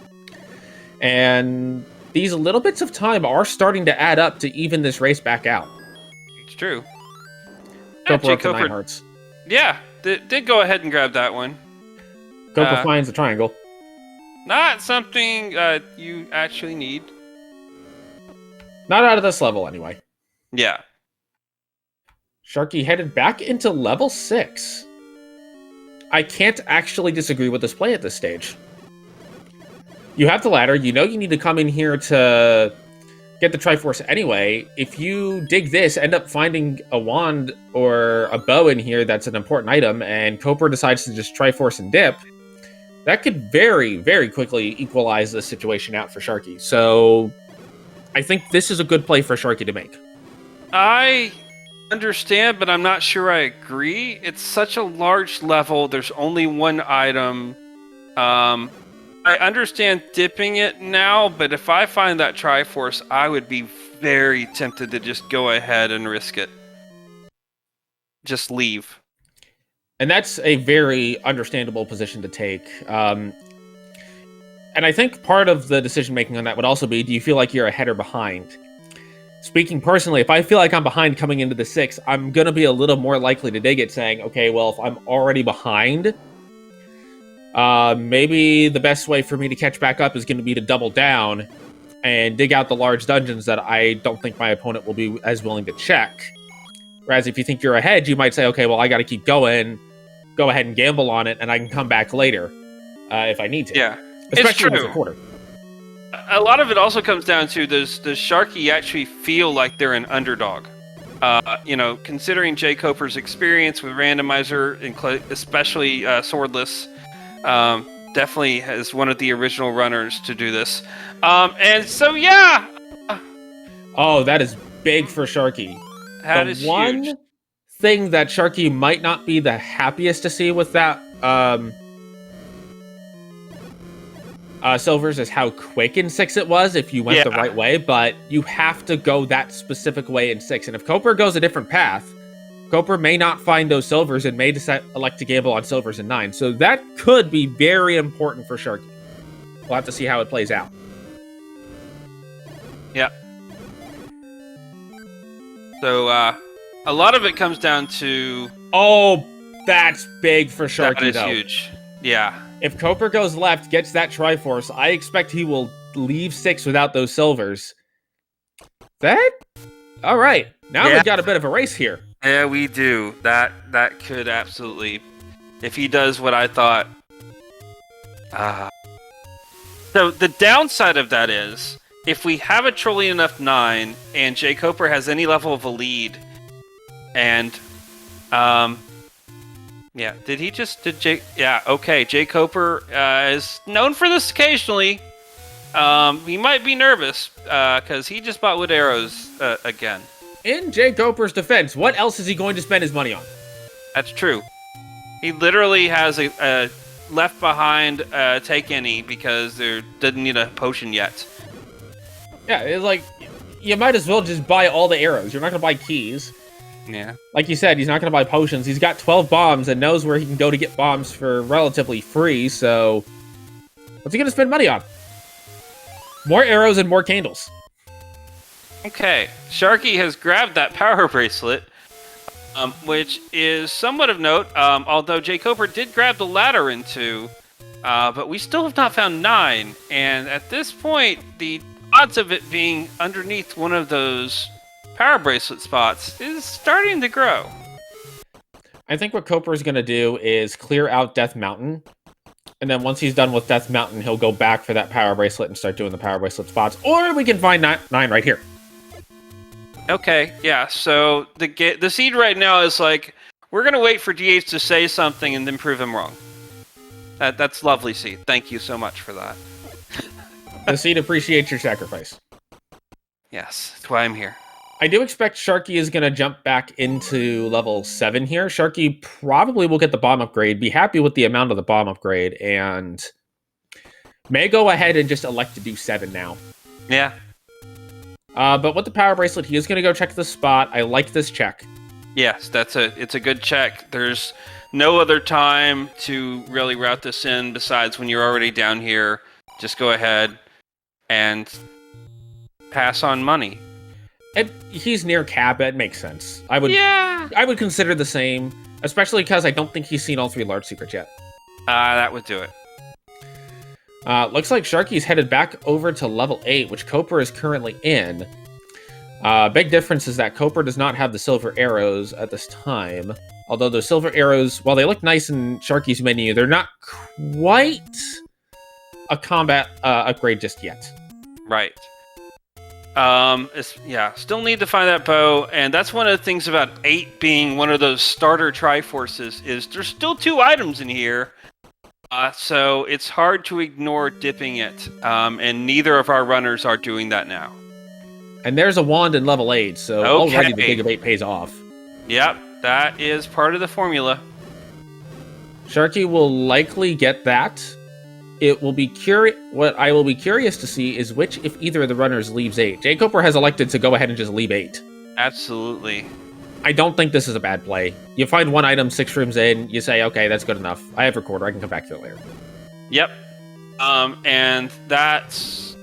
And these little bits of time are starting to add up to even this race back out. It's true. Cooper up to 9 hearts. Yeah, did go ahead and grab that one. Cooper finds the triangle. Not something you actually need. Not out of this level, anyway. Yeah. Sharky headed back into level 6. I can't actually disagree with this play at this stage. You have the ladder. You know you need to come in here to get the Triforce anyway. If you dig this, end up finding a wand or a bow in here that's an important item, and Cooper decides to just Triforce and dip, that could very, very quickly equalize the situation out for Sharky. So I think this is a good play for Sharky to make. I understand, but I'm not sure I agree. It's such a large level. There's only 1 item. I understand dipping it now, but if I find that Triforce, I would be very tempted to just go ahead and risk it. Just leave. And that's a very understandable position to take. And I think part of the decision-making on that would also be, do you feel like you're ahead or behind? Speaking personally, if I feel like I'm behind coming into the 6, I'm going to be a little more likely to dig it, saying, okay, well, if I'm already behind, maybe the best way for me to catch back up is going to be to double down and dig out the large dungeons that I don't think my opponent will be as willing to check. Whereas if you think you're ahead, you might say, okay, well, I got to keep going, go ahead and gamble on it, and I can come back later if I need to. Yeah, especially it's with true. a quarter. A lot of it also comes down to, does Sharky actually feel like they're an underdog? Considering jkoper's experience with Randomizer, especially Swordless, definitely as one of the original runners to do this. And so, yeah! Oh, that is big for Sharky. That is one huge. thing that Sharky might not be the happiest to see with that silvers is how quick in 6 it was if you went the right way, but you have to go that specific way in 6. And if Cooper goes a different path, Cooper may not find those silvers and may elect to gamble on silvers in 9. So that could be very important for Sharky. We'll have to see how it plays out. Yeah. So, a lot of it comes down to... Oh, that's big for Sharky, That is though. huge. Yeah. If Cooper goes left, gets that Triforce, I expect he will leave 6 without those silvers. All right. Now we've got a bit of a race here. Yeah, we do. That could absolutely... If he does what I thought... So the downside of that is, if we have a trolly enough 9 and jkoper has any level of a lead, and yeah, jkoper is known for this occasionally. He might be nervous because he just bought wood arrows again. In jkoper's defense, what else is he going to spend his money on? That's true. He literally has a left behind take any because they didn't need a potion yet. Yeah, it's like, you might as well just buy all the arrows. You're not going to buy keys. Yeah. Like you said, he's not going to buy potions. He's got 12 bombs and knows where he can go to get bombs for relatively free, so what's he going to spend money on? More arrows and more candles. Okay, Sharky has grabbed that power bracelet, which is somewhat of note, although jkoper did grab the ladder into, but we still have not found 9, and at this point, the odds of it being underneath one of those power bracelet spots is starting to grow. I think what Coper is going to do is clear out Death Mountain, and then once he's done with Death Mountain, he'll go back for that power bracelet and start doing the power bracelet spots, or we can find 9 right here. Okay, yeah, so the seed right now is like, we're going to wait for DH to say something and then prove him wrong. That's lovely, Seed. Thank you so much for that. The seed appreciates your sacrifice. Yes, that's why I'm here. I do expect Sharky is going to jump back into level 7 here. Sharky probably will get the bomb upgrade, be happy with the amount of the bomb upgrade, and may go ahead and just elect to do 7 now. Yeah. But with the power bracelet, he is going to go check the spot. I like this check. Yes, it's a good check. There's no other time to really route this in besides when you're already down here. Just go ahead and pass on money. And he's near cap. It makes sense. I would consider the same, especially because I don't think he's seen all 3 large secrets yet. That would do it. Looks like Sharky's headed back over to level 8, which Coper is currently in. Big difference is that Coper does not have the silver arrows at this time. Although the silver arrows, while they look nice in Sharky's menu, they're not quite a combat upgrade just yet. Right. Still need to find that bow, and that's one of the things about 8 being one of those starter Triforces, is there's still 2 items in here, so it's hard to ignore dipping it, and neither of our runners are doing that now. And there's a wand in level 8, so already the Big of 8 pays off. Yep, that is part of the formula. Sharky will likely get that. It will be what I will be curious to see is which, if either of the runners leaves 8. jkoper has elected to go ahead and just leave 8. Absolutely. I don't think this is a bad play. You find one item 6 rooms in, you say, okay, that's good enough. I have recorder, I can come back to it later. Yep. And that's...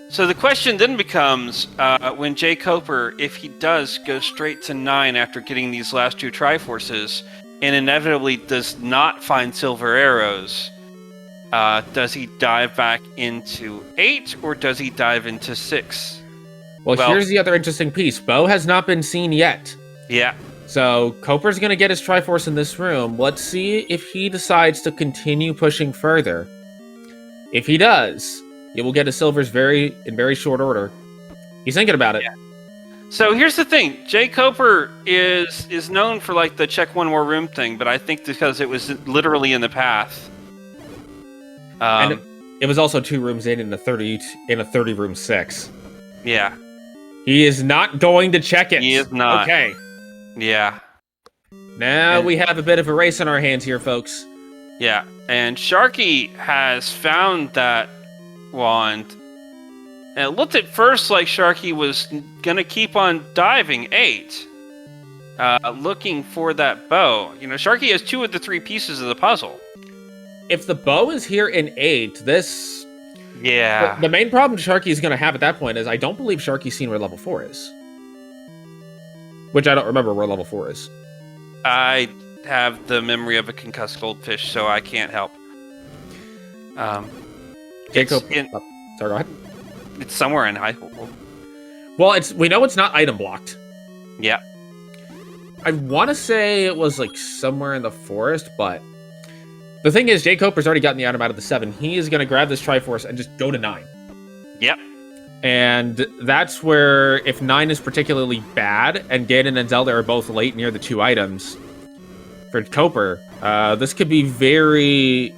So the question then becomes, when jkoper, if he does go straight to 9 after getting these last 2 Triforces, and inevitably does not find silver arrows, does he dive back into 8, or does he dive into 6? Well, here's the other interesting piece. Bo has not been seen yet. Yeah. So, Coper's going to get his Triforce in this room. Let's see if he decides to continue pushing further. If he does, he will get his silvers in very short order. He's thinking about it. Yeah. So here's the thing. jkoper is known for like the check one more room thing, but I think because it was literally in the path. And it was also 2 rooms in a 30 room 6. Yeah. He is not going to check it. He is not. Okay. Yeah. Now we have a bit of a race on our hands here, folks. Yeah. And Sharky has found that wand. And it looked at first like Sharky was gonna keep on diving 8. Looking for that bow. You know, Sharky has 2 of the 3 pieces of the puzzle. If the bow is here in 8, this... Yeah. The main problem Sharky is going to have at that point is I don't believe Sharky's seen where level 4 is. Which I don't remember where level 4 is. I have the memory of a concussed goldfish, so I can't help. Sorry, go ahead. It's somewhere in high school. Well, we know it's not item blocked. Yeah. I want to say it was like somewhere in the forest, but The thing is, jkoper's already gotten the item out of the 7. He is going to grab this Triforce and just go to 9. Yep. And that's where, if 9 is particularly bad, and Ganon and Zelda are both late near the 2 items, for Koper, this could be very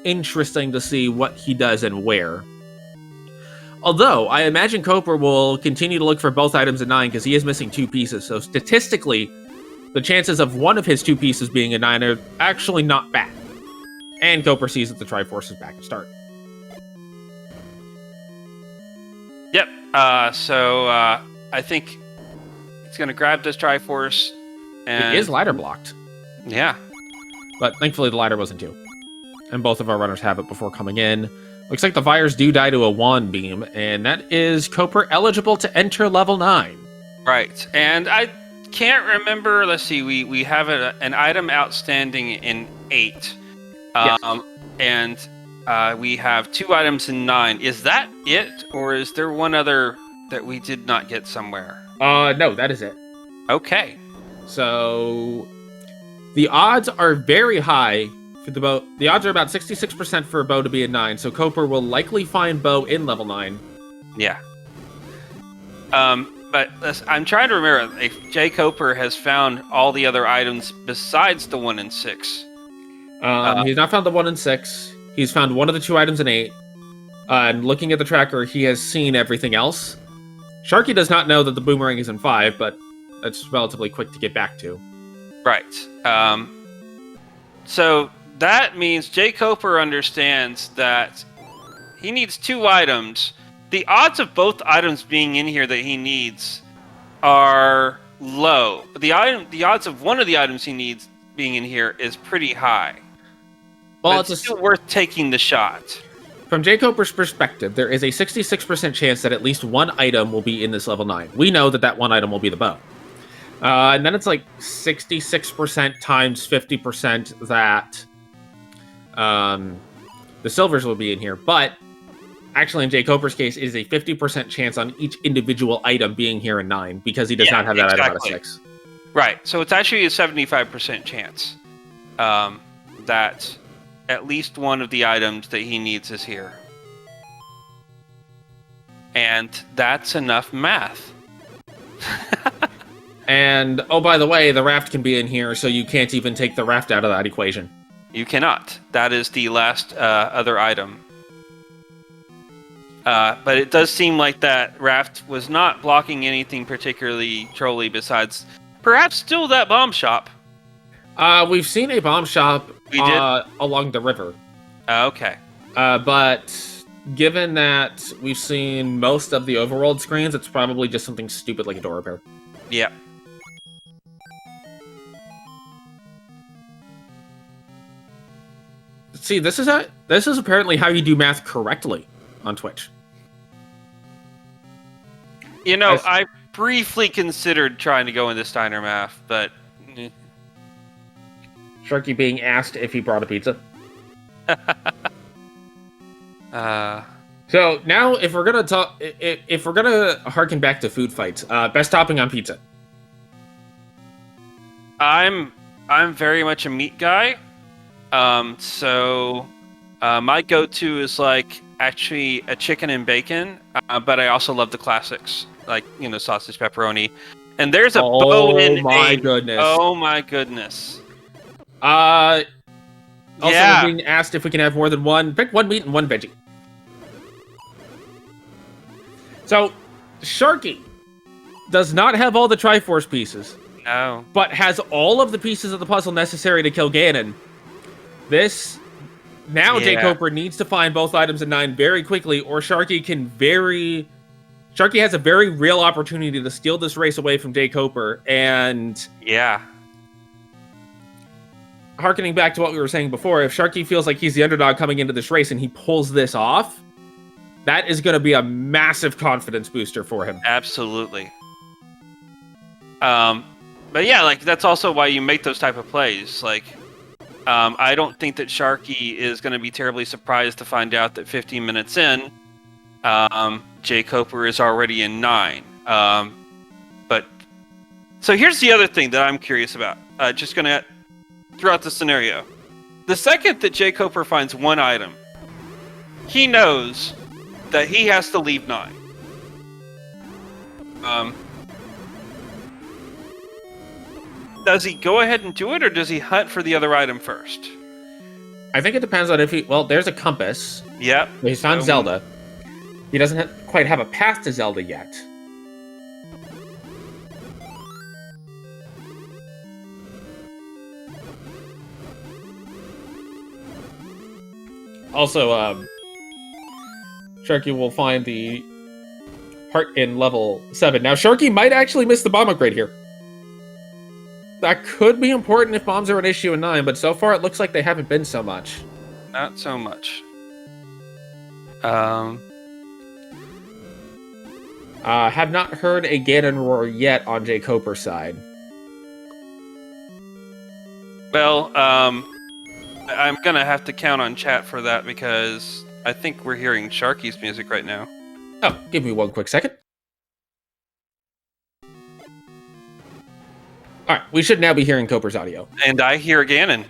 interesting to see what he does and where. Although, I imagine Koper will continue to look for both items at 9, because he is missing 2 pieces, so statistically, the chances of one of his 2 pieces being a 9 are actually not bad. And Koper sees that the Triforce is back at start. Yep. So I think he's going to grab this Triforce. And It is ladder blocked. Yeah. But thankfully the ladder wasn't 2. And both of our runners have it before coming in. Looks like the Fires do die to a wand beam, and that is Koper eligible to enter level 9. Right. And I can't remember. Let's see. We have an item outstanding in 8. Yes. And we have 2 items in 9. Is that it? Or is there one other that we did not get somewhere? No, that is it. Okay. So the odds are very high for the bow. The odds are about 66% for a bow to be a 9, so Koper will likely find bow in level 9. Yeah. But I'm trying to remember if jkoper has found all the other items besides the 1 and 6. He's not found the 1 and 6. He's found one of the 2 items in 8. And looking at the tracker, he has seen everything else. Sharky does not know that the boomerang is in 5, but that's relatively quick to get back to. Right. So that means jkoper understands that he needs 2 items. The odds of both items being in here that he needs are low. The odds of one of the items he needs being in here is pretty high. Well, it's still worth taking the shot. From jkoper's perspective, there is a 66% chance that at least one item will be in this level 9. We know that that one item will be the bow. And then it's like 66% times 50% that the silvers will be in here. But actually, in jkoper's case, it is a 50% chance on each individual item being here in 9, because he does not have that item out of 6. Right. So it's actually a 75% chance that at least one of the items that he needs is here. And that's enough math. And, oh, by the way, the raft can be in here, so you can't even take the raft out of that equation. You cannot. That is the last other item. But it does seem like that raft was not blocking anything particularly trolly besides perhaps still that bomb shop. We've seen a bomb shop along the river. Okay. But given that we've seen most of the overworld screens, it's probably just something stupid like a door repair. Yep. See, this is apparently how you do math correctly on Twitch. You know, I briefly considered trying to go into Steiner math, but Sharky being asked if he brought a pizza. So now, if we're gonna talk, if we're gonna harken back to food fights, best topping on pizza. I'm very much a meat guy. So my go-to is like actually a chicken and bacon, but I also love the classics like sausage, pepperoni, and there's a bow in. Oh my goodness! Oh my goodness! Also, yeah. We're being asked if we can have more than one. Pick one meat and one veggie. So, Sharky does not have all the Triforce pieces. No. But has all of the pieces of the puzzle necessary to kill Ganon. jkoper needs to find both items in 9 very quickly, or Sharky has a very real opportunity to steal this race away from jkoper, and... Yeah. Harkening back to what we were saying before, if Sharky feels like he's the underdog coming into this race and he pulls this off, that is going to be a massive confidence booster for him. Absolutely. But yeah, like that's also why you make those type of plays. Like, I don't think that Sharky is going to be terribly surprised to find out that 15 minutes in, jkoper is already in 9. But so here's the other thing that I'm curious about. Just going to throughout the scenario. The second that jkoper finds one item, he knows that he has to leave 9. Does he go ahead and do it, or does he hunt for the other item first? I think it depends on if he... Well, there's a compass. Yep. He's found Zelda. He doesn't quite have a path to Zelda yet. Also, Sharky will find the heart in level 7. Now, Sharky might actually miss the bomb upgrade here. That could be important if bombs are an issue in 9, but so far it looks like they haven't been so much. Not so much. Have not heard a Ganon roar yet on jkoper's side. Well, I'm gonna have to count on chat for that because I think we're hearing Sharky's music right now. Oh, give me one quick second. Alright, we should now be hearing Coper's audio. And I hear Ganon.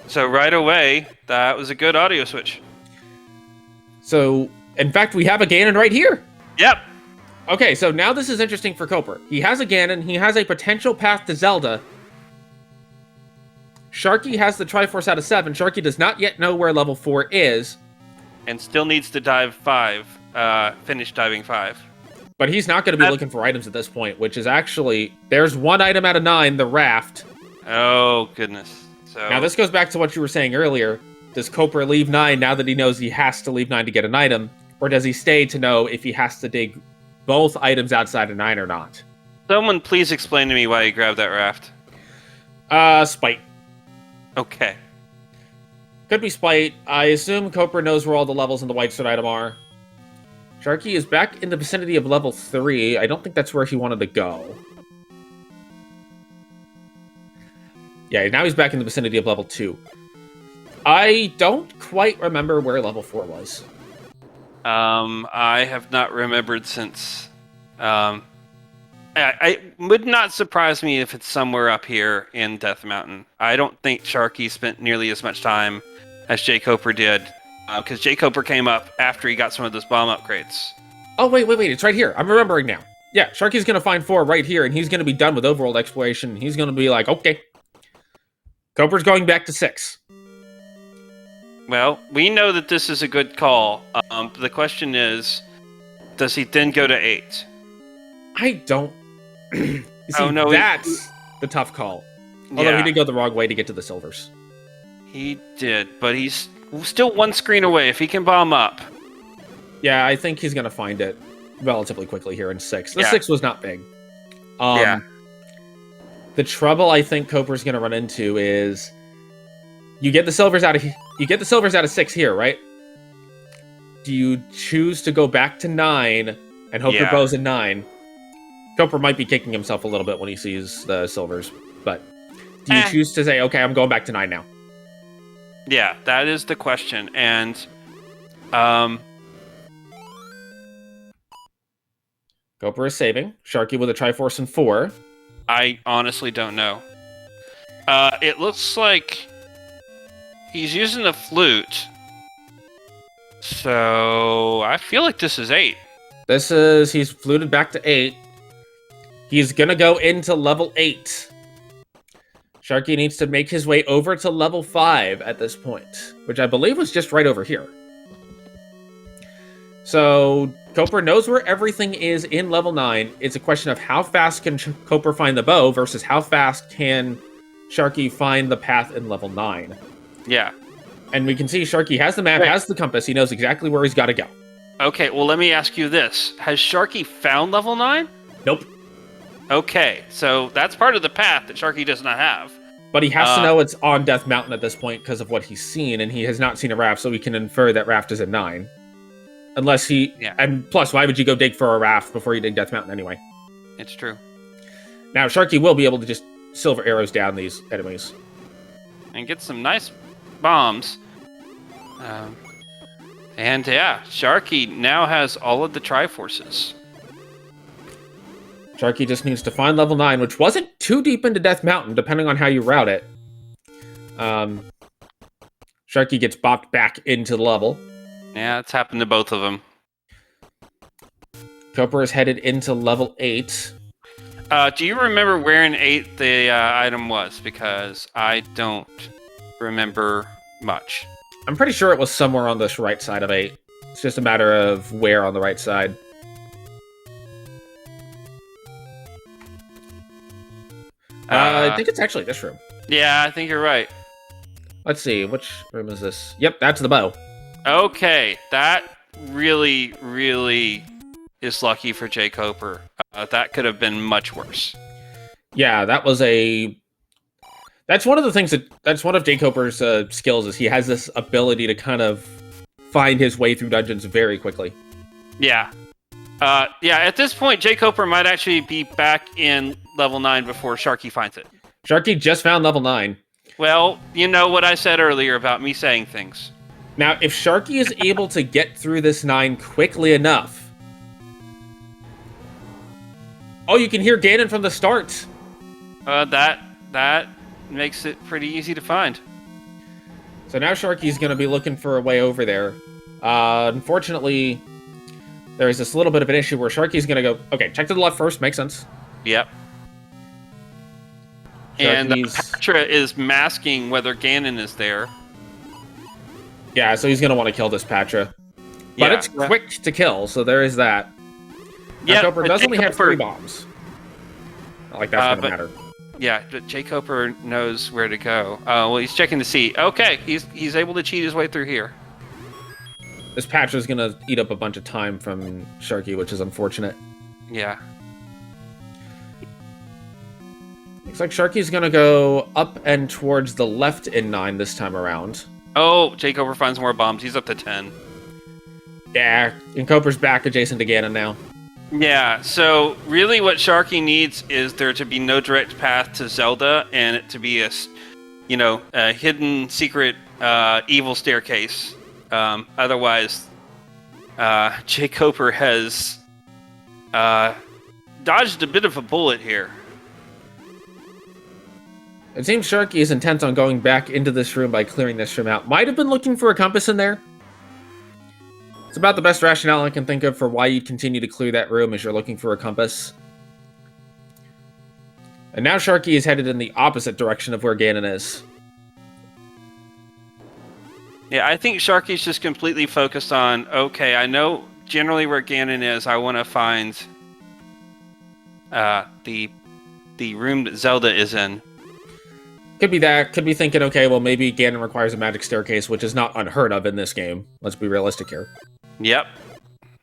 So right away, that was a good audio switch. So, in fact, we have a Ganon right here. Yep. Okay, so now this is interesting for Coper. He has a Ganon, he has a potential path to Zelda. Sharky has the Triforce out of 7. Sharky does not yet know where level 4 is. And still needs to dive 5. Finish diving 5. But he's not going to be looking for items at this point, which is actually... There's one item out of 9, the raft. Oh, goodness. So Now, this goes back to what you were saying earlier. Does Coper leave 9 now that he knows he has to leave 9 to get an item? Or does he stay to know if he has to dig both items outside of 9 or not? Someone please explain to me why he grabbed that raft. Spite. Okay. Could be Spite. I assume Coper knows where all the levels in the White Sword item are. Sharky is back in the vicinity of level 3. I don't think that's where he wanted to go. Yeah, now he's back in the vicinity of level 2. I don't quite remember where level 4 was. I have not remembered since... I would not surprise me if it's somewhere up here in Death Mountain. I don't think Sharky spent nearly as much time as jkoper did, because jkoper came up after he got some of those bomb upgrades. Oh, wait, it's right here. I'm remembering now. Yeah, Sharky's going to find 4 right here, and he's going to be done with overworld exploration. He's going to be like, okay. Coper's going back to 6. Well, we know that this is a good call. The question is, does he then go to 8? I don't... You see, Oh, no, that's the tough call. Although Yeah. he did go the wrong way to get to the silvers. He did, but he's still one screen away if he can bomb up. Yeah, I think he's going to find it relatively quickly here in 6. The Yeah. 6 was not big. Yeah. The trouble I think Coper's going to run into is you get the silvers out of 6 here, right? Do you choose to go back to 9 and hope your Yeah. bow's in 9? Coper might be kicking himself a little bit when he sees the silvers, but do you choose to say, okay, I'm going back to 9 now? Yeah, that is the question, and Coper is saving. Sharky with a Triforce in 4. I honestly don't know. It looks like he's using the flute, so I feel like this is 8. He's fluted back to 8. He's gonna go into level 8. Sharky needs to make his way over to level 5 at this point, which I believe was just right over here. So, Coper knows where everything is in level 9. It's a question of how fast can Coper find the bow versus how fast can Sharky find the path in level 9. Yeah. And we can see Sharky has the map, has the compass. He knows exactly where he's got to go. Okay, well, let me ask you this. Has Sharky found level 9? Nope. Okay, so that's part of the path that Sharky does not have. But he has to know it's on Death Mountain at this point because of what he's seen, and he has not seen a raft, so we can infer that raft is at 9. Unless he... Yeah. And plus, why would you go dig for a raft before you dig Death Mountain anyway? It's true. Now, Sharky will be able to just silver arrows down these enemies. And get some nice bombs. And yeah, Sharky now has all of the Triforces. Sharky just needs to find level 9, which wasn't too deep into Death Mountain, depending on how you route it. Sharky gets bopped back into the level. Yeah, it's happened to both of them. Koper is headed into level 8. Do you remember where in 8 the item was? Because I don't remember much. I'm pretty sure it was somewhere on this right side of 8. It's just a matter of where on the right side. I think it's actually this room. Yeah, I think you're right. Let's see, which room is this? Yep, that's the bow. Okay, that really, really is lucky for jkoper. That could have been much worse. Yeah, that was a... That's one of the things that's one of jkoper's skills, is he has this ability to kind of find his way through dungeons very quickly. Yeah. Yeah, at this point, jkoper might actually be back in level 9 before Sharky finds it. Sharky just found level 9. Well, you know what I said earlier about me saying things. Now, if Sharky is able to get through this 9 quickly enough... Oh, you can hear Ganon from the start! That makes it pretty easy to find. So now Sharky's going to be looking for a way over there. Unfortunately, there's this little bit of an issue where Sharky's going to go... Okay, check to the left first, makes sense. Yep. And Patra is masking whether Ganon is there. Yeah, so he's going to want to kill this Patra. But it's quick to kill, so there is that. Yeah, jkoper does only have 3 bombs. Not like that's going to matter. Yeah, but jkoper knows where to go. Well, he's checking to see. Okay, he's able to cheat his way through here. This Patra's going to eat up a bunch of time from Sharky, which is unfortunate. Yeah. Looks like Sharky's going to go up and towards the left in 9 this time around. Oh, jkoper finds more bombs. He's up to 10. Yeah, and Koper's back adjacent to Ganon now. Yeah, so really what Sharky needs is there to be no direct path to Zelda, and it to be a hidden, secret, evil staircase. Otherwise, jkoper has dodged a bit of a bullet here. It seems Sharky is intent on going back into this room by clearing this room out. Might have been looking for a compass in there. It's about the best rationale I can think of for why you'd continue to clear that room, as you're looking for a compass. And now Sharky is headed in the opposite direction of where Ganon is. Yeah, I think Sharky's just completely focused on, okay, I know generally where Ganon is. I want to find the room that Zelda is in. Could be that. Could be thinking, okay, well, maybe Ganon requires a magic staircase, which is not unheard of in this game. Let's be realistic here. Yep.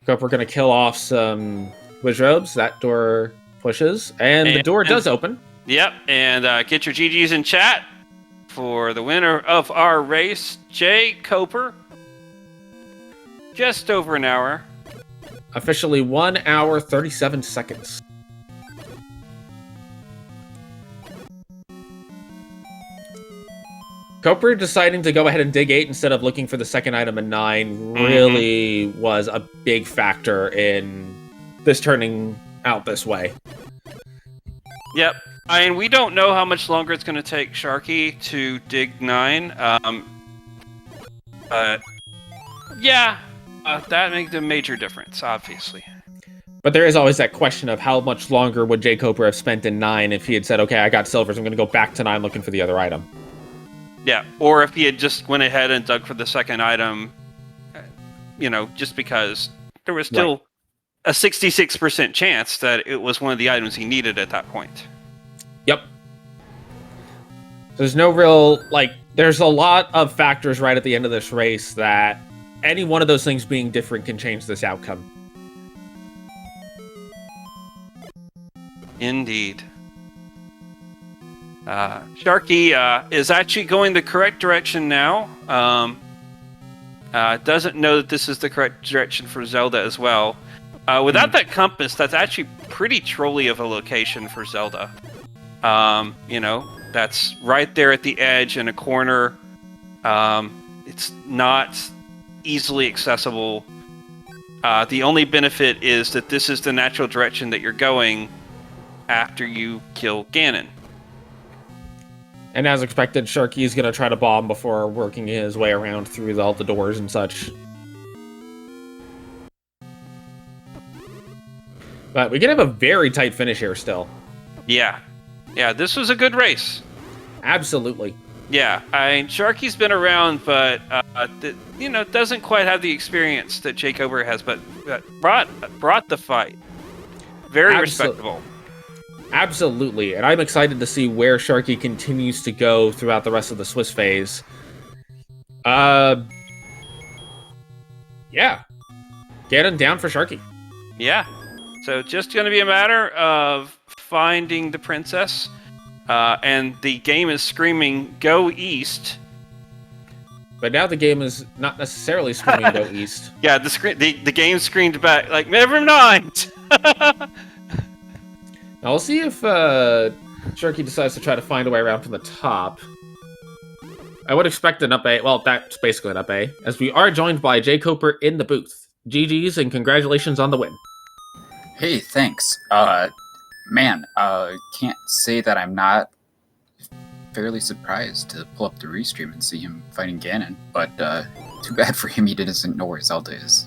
Hope we're going to kill off some Wizrobes. That door pushes, and the door does open. Yep, and get your GGs in chat for the winner of our race, jkoper. Just over an hour. Officially 1 hour, 37 seconds. Koper deciding to go ahead and dig 8 instead of looking for the second item in 9 really was a big factor in this turning out this way. Yep. I mean, we don't know how much longer it's going to take Sharky to dig 9. Yeah, that makes a major difference, obviously. But there is always that question of how much longer would jkoper have spent in 9 if he had said, okay, I got silvers, I'm going to go back to 9 looking for the other item. Yeah, or if he had just went ahead and dug for the second item, just because there was still a 66% chance that it was one of the items he needed at that point. Yep. There's no real, there's a lot of factors right at the end of this race that any one of those things being different can change this outcome. Indeed. Sharky is actually going the correct direction now. Doesn't know that this is the correct direction for Zelda as well. Without that compass, that's actually pretty trolly of a location for Zelda. That's right there at the edge in a corner. It's not easily accessible. The only benefit is that this is the natural direction that you're going after you kill Ganon. And as expected, Sharky's gonna try to bomb before working his way around through all the doors and such. But we can have a very tight finish here still. Yeah. Yeah, this was a good race. Absolutely. Yeah, I mean, Sharky's been around, but, doesn't quite have the experience that jkoper has, but brought the fight. Very respectable. Absolutely, and I'm excited to see where Sharky continues to go throughout the rest of the Swiss phase. Yeah. Ganon down for Sharky. Yeah. So just going to be a matter of finding the princess, and the game is screaming, go east. But now the game is not necessarily screaming go east. Yeah, the game screamed back, like, never mind! Now we'll see if Sharky decides to try to find a way around from the top. I would expect an up A. Well, that's basically an up A, as we are joined by jkoper in the booth. GG's and congratulations on the win. Hey, thanks. Man, can't say that I'm not fairly surprised to pull up the restream and see him fighting Ganon, but too bad for him he doesn't know where Zelda is.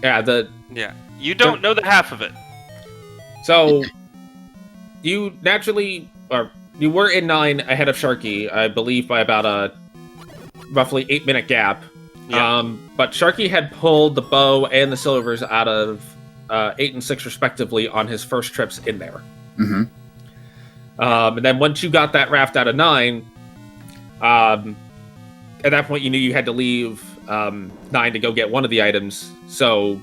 Yeah, you don't know the half of it. So, you you were in 9 ahead of Sharky, I believe, by about a roughly 8-minute gap. Yeah. But Sharky had pulled the bow and the silvers out of 8 and 6 respectively on his first trips in there. Mm-hmm. And then once you got that raft out of 9, at that point you knew you had to leave 9 to go get one of the items. So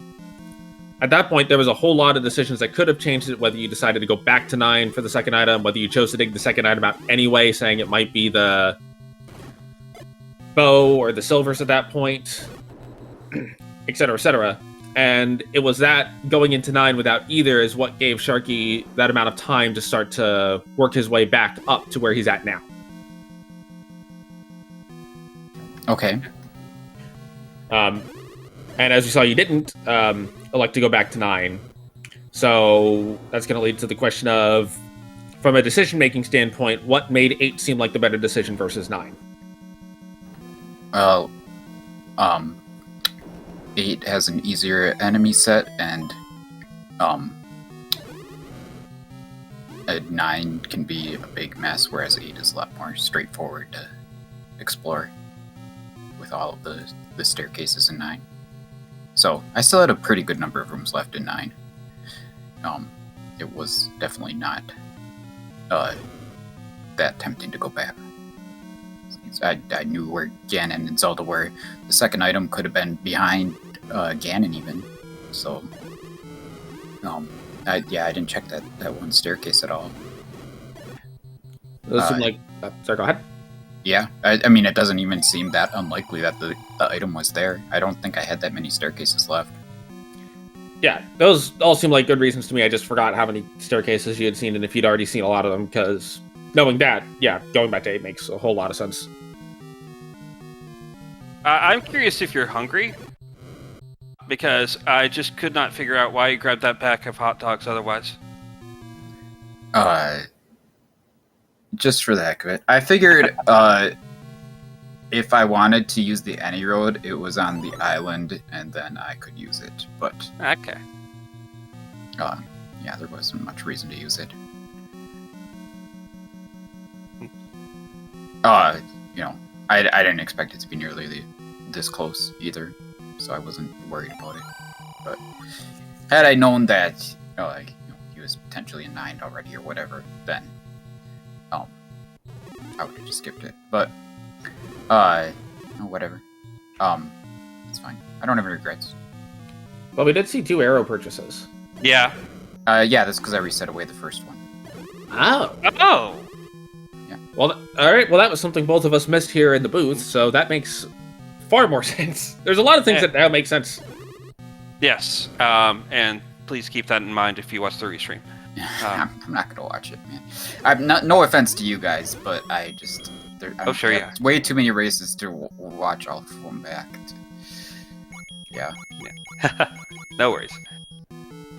at that point there was a whole lot of decisions that could have changed it, whether you decided to go back to 9 for the second item, whether you chose to dig the second item out anyway, saying it might be the bow or the silvers at that point, etc., etc. And it was that going into 9 without either is what gave Sharky that amount of time to start to work his way back up to where he's at now. Okay. And as you saw, you didn't elect to go back to 9. So that's going to lead to the question of, from a decision-making standpoint, what made 8 seem like the better decision versus 9? Well, 8 has an easier enemy set, and 9 can be a big mess, whereas 8 is a lot more straightforward to explore with all of the staircases in 9. So I still had a pretty good number of rooms left in 9. It was definitely not that tempting to go back. I knew where Ganon and Zelda were. The second item could have been behind Ganon even. So, I didn't check that one staircase at all. Those seem like... sorry, go ahead. Yeah, I mean, it doesn't even seem that unlikely that the item was there. I don't think I had that many staircases left. Yeah, those all seem like good reasons to me. I just forgot how many staircases you had seen, and if you'd already seen a lot of them, because knowing that, yeah, going back to 8 makes a whole lot of sense. I'm curious if you're hungry, because I just could not figure out why you grabbed that pack of hot dogs otherwise. Just for the heck of it. I figured if I wanted to use the any road, it was on the island, and then I could use it. But okay. Yeah, there wasn't much reason to use it. I didn't expect it to be nearly this close either, so I wasn't worried about it. But had I known that, he was potentially in 9 already or whatever, then I would have just skipped it. But whatever. It's fine. I don't have any regrets. Well, we did see 2 arrow purchases. Yeah. Yeah, that's because I reset away the first one. Oh. Oh. Yeah. Well, all right. Well, that was something both of us missed here in the booth, so that makes far more sense. There's a lot of things that now make sense. Yes. And please keep that in mind if you watch the restream. I'm not gonna watch it, man. I'm not. No offense to you guys, but I just. Sure, yeah. Way too many races to watch all of them back. Yeah. No worries.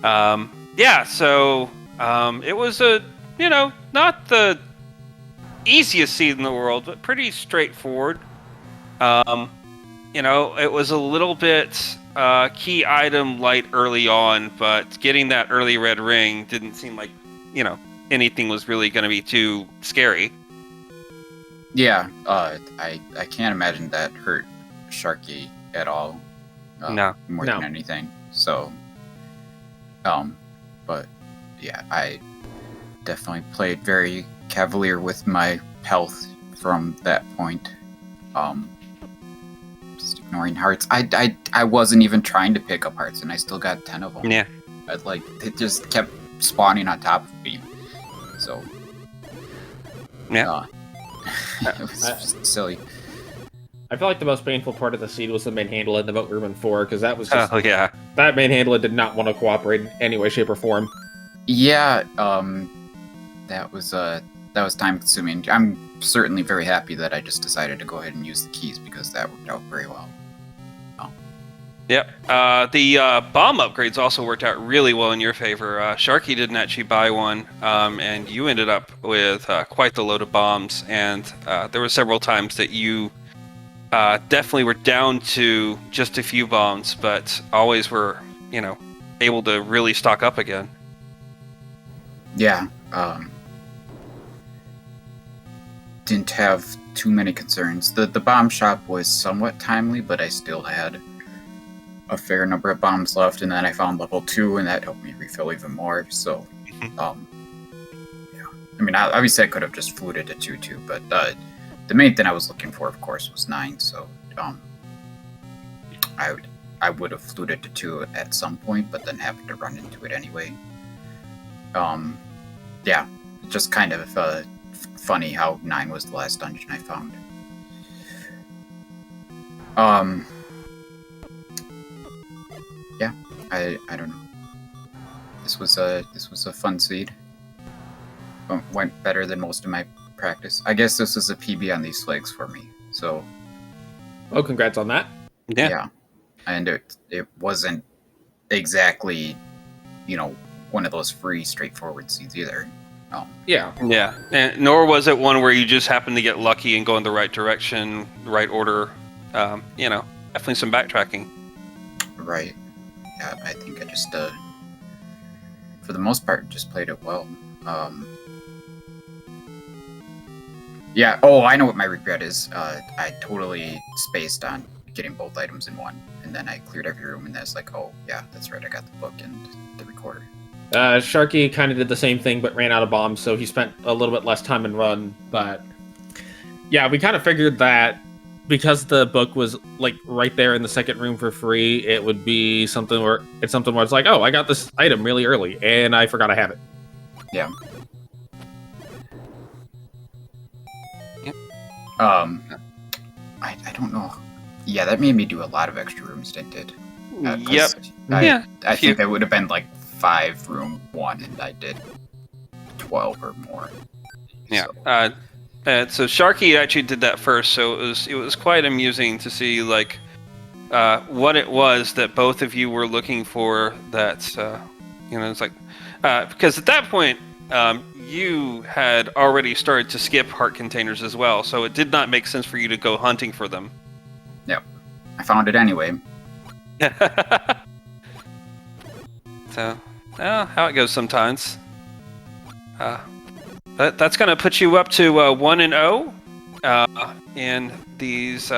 Yeah. So it was not the easiest seed in the world, but pretty straightforward. It was a little bit key item light early on, but getting that early red ring didn't seem like, anything was really going to be too scary. Yeah, I can't imagine that hurt Sharky at all. No. More than anything. So, but yeah, I definitely played very cavalier with my health from that point. Just ignoring hearts. I wasn't even trying to pick up hearts, and I still got 10 of them. Yeah. It just kept spawning on top of me. So, yeah. It was just silly. I feel like the most painful part of the seed was the manhandle in the vote room in 4, because that was just... Oh, yeah. That manhandler did not want to cooperate in any way, shape, or form. Yeah, that was time consuming. I'm certainly very happy that I just decided to go ahead and use the keys, because that worked out very well. Yep. The bomb upgrades also worked out really well in your favor. Sharky didn't actually buy one, and you ended up with quite the load of bombs, and there were several times that you definitely were down to just a few bombs, but always were, able to really stock up again. Yeah, didn't have too many concerns. The bomb shop was somewhat timely, but I still had a fair number of bombs left, and then I found level 2, and that helped me refill even more. So, yeah. I mean, obviously I could have just fluted to 2 too, but the main thing I was looking for, of course, was 9. So, I would have fluted to 2 at some point, but then happened to run into it anyway. Yeah, just kind of funny how 9 was the last dungeon I found. Yeah, I don't know. This was a fun seed. Went better than most of my practice. I guess this was a PB on these flags for me. So, Oh, congrats on that. Yeah. And it wasn't exactly, one of those free, straightforward seeds either. Yeah. Yeah, and nor was it one where you just happened to get lucky and go in the right direction, the right order. Definitely some backtracking. Right. Yeah, I think I just, for the most part, just played it well. Yeah, I know what my regret is. I totally spaced on getting both items in one, and then I cleared every room, and then it's like, oh, yeah, that's right, I got the book and the recorder. Sharky kind of did the same thing, but ran out of bombs, so he spent a little bit less time in run. But yeah, we kind of figured that because the book was like right there in the second room for free, it would be something where it's like, oh, I got this item really early, and I forgot I have it. Yeah. Yep. I don't know. Yeah, that made me do a lot of extra rooms, didn't it? Yep. I think that would have been like 5 room 1, and I did 12 or more. Yeah. So. So Sharky actually did that first, so it was quite amusing to see what it was that both of you were looking for. That it's like because at that point you had already started to skip heart containers as well, so it did not make sense for you to go hunting for them. Yep, I found it anyway. So, how it goes sometimes. That's going to put you up to 1-0 in these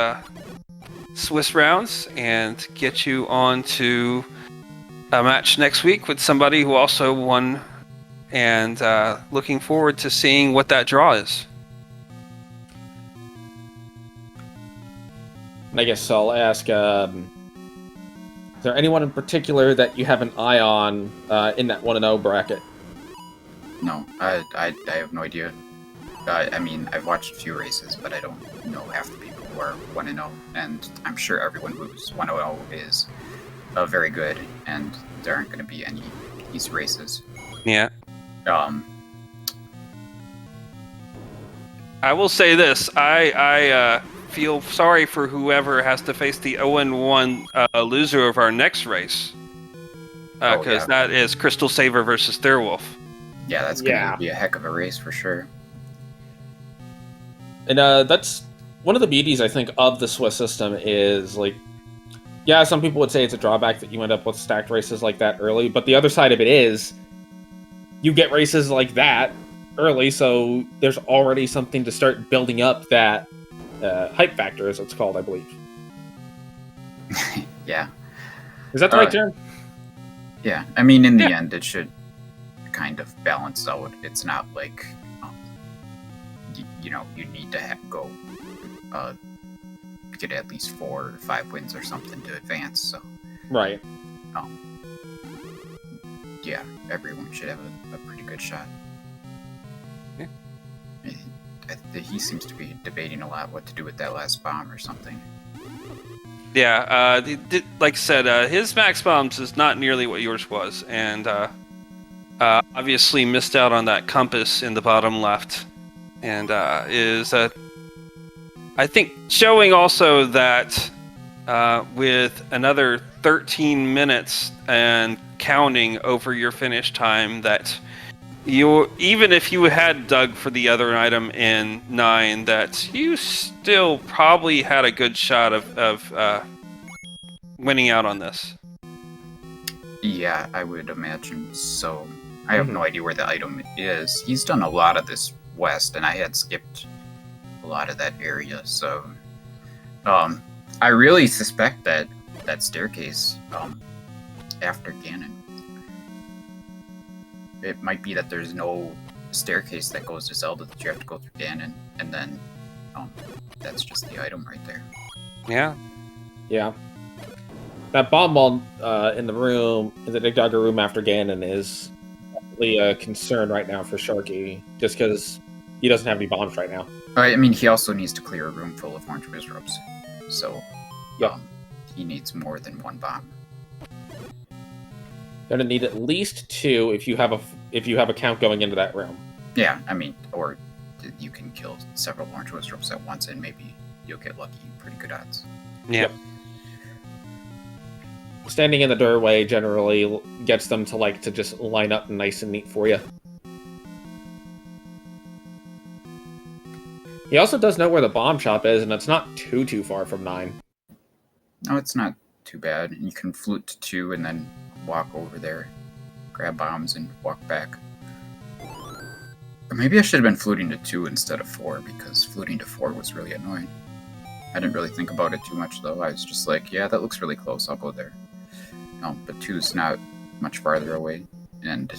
Swiss rounds and get you on to a match next week with somebody who also won, and looking forward to seeing what that draw is. And I guess I'll ask, is there anyone in particular that you have an eye on in that 1-0 bracket? No, I have no idea. I mean, I've watched a few races, but I don't know half the people who are 1-0, and I'm sure everyone who's 1-0 is very good, and there aren't going to be any easy races. Yeah. I will say this: I feel sorry for whoever has to face the 0-1 loser of our next race, because that is Crystal Saver versus Thirwolf. Yeah, that's going to be a heck of a race for sure. And that's one of the beauties, I think, of the Swiss system is, like, yeah, some people would say it's a drawback that you end up with stacked races like that early, but the other side of it is you get races like that early, so there's already something to start building up that hype factor, as it's called, I believe. Yeah. Is that the right term? Yeah, I mean, in the end, it should kind of balance out. It's not like, you know, you need to go get at least 4 or 5 wins or something to advance. So, right. Yeah, everyone should have a pretty good shot. Yeah. He seems to be debating a lot what to do with that last bomb or something. Yeah, like I said, his max bombs is not nearly what yours was, and obviously missed out on that compass in the bottom left, and is I think showing also that with another 13 minutes and counting over your finish time, that you, even if you had dug for the other item in 9, that you still probably had a good shot of winning out on this. Yeah, I would imagine so. I have no idea where the item is. He's done a lot of this west, and I had skipped a lot of that area, so I really suspect that staircase after Ganon, it might be that there's no staircase that goes to Zelda, that you have to go through Ganon, and then that's just the item right there. Yeah. Yeah. That bomb wall in the room, in the Dig Dogger room after Ganon, is definitely a concern right now for Sharky, just because he doesn't have any bombs right now. I mean, he also needs to clear a room full of orange wizards, so he needs more than 1 bomb. Gonna need at least 2 if you have a count going into that room. Yeah, I mean, or you can kill several orange wizards at once, and maybe you'll get lucky. Pretty good odds. Yeah. Yep. Standing in the doorway generally gets them to just line up nice and neat for you. He also does know where the bomb shop is, and it's not too far from 9. No, it's not too bad. You can flute to 2 and then walk over there, grab bombs, and walk back. Or maybe I should have been fluting to 2 instead of 4, because fluting to 4 was really annoying. I didn't really think about it too much, though. I was just like, yeah, that looks really close, I'll go there. But 2's not much farther away, and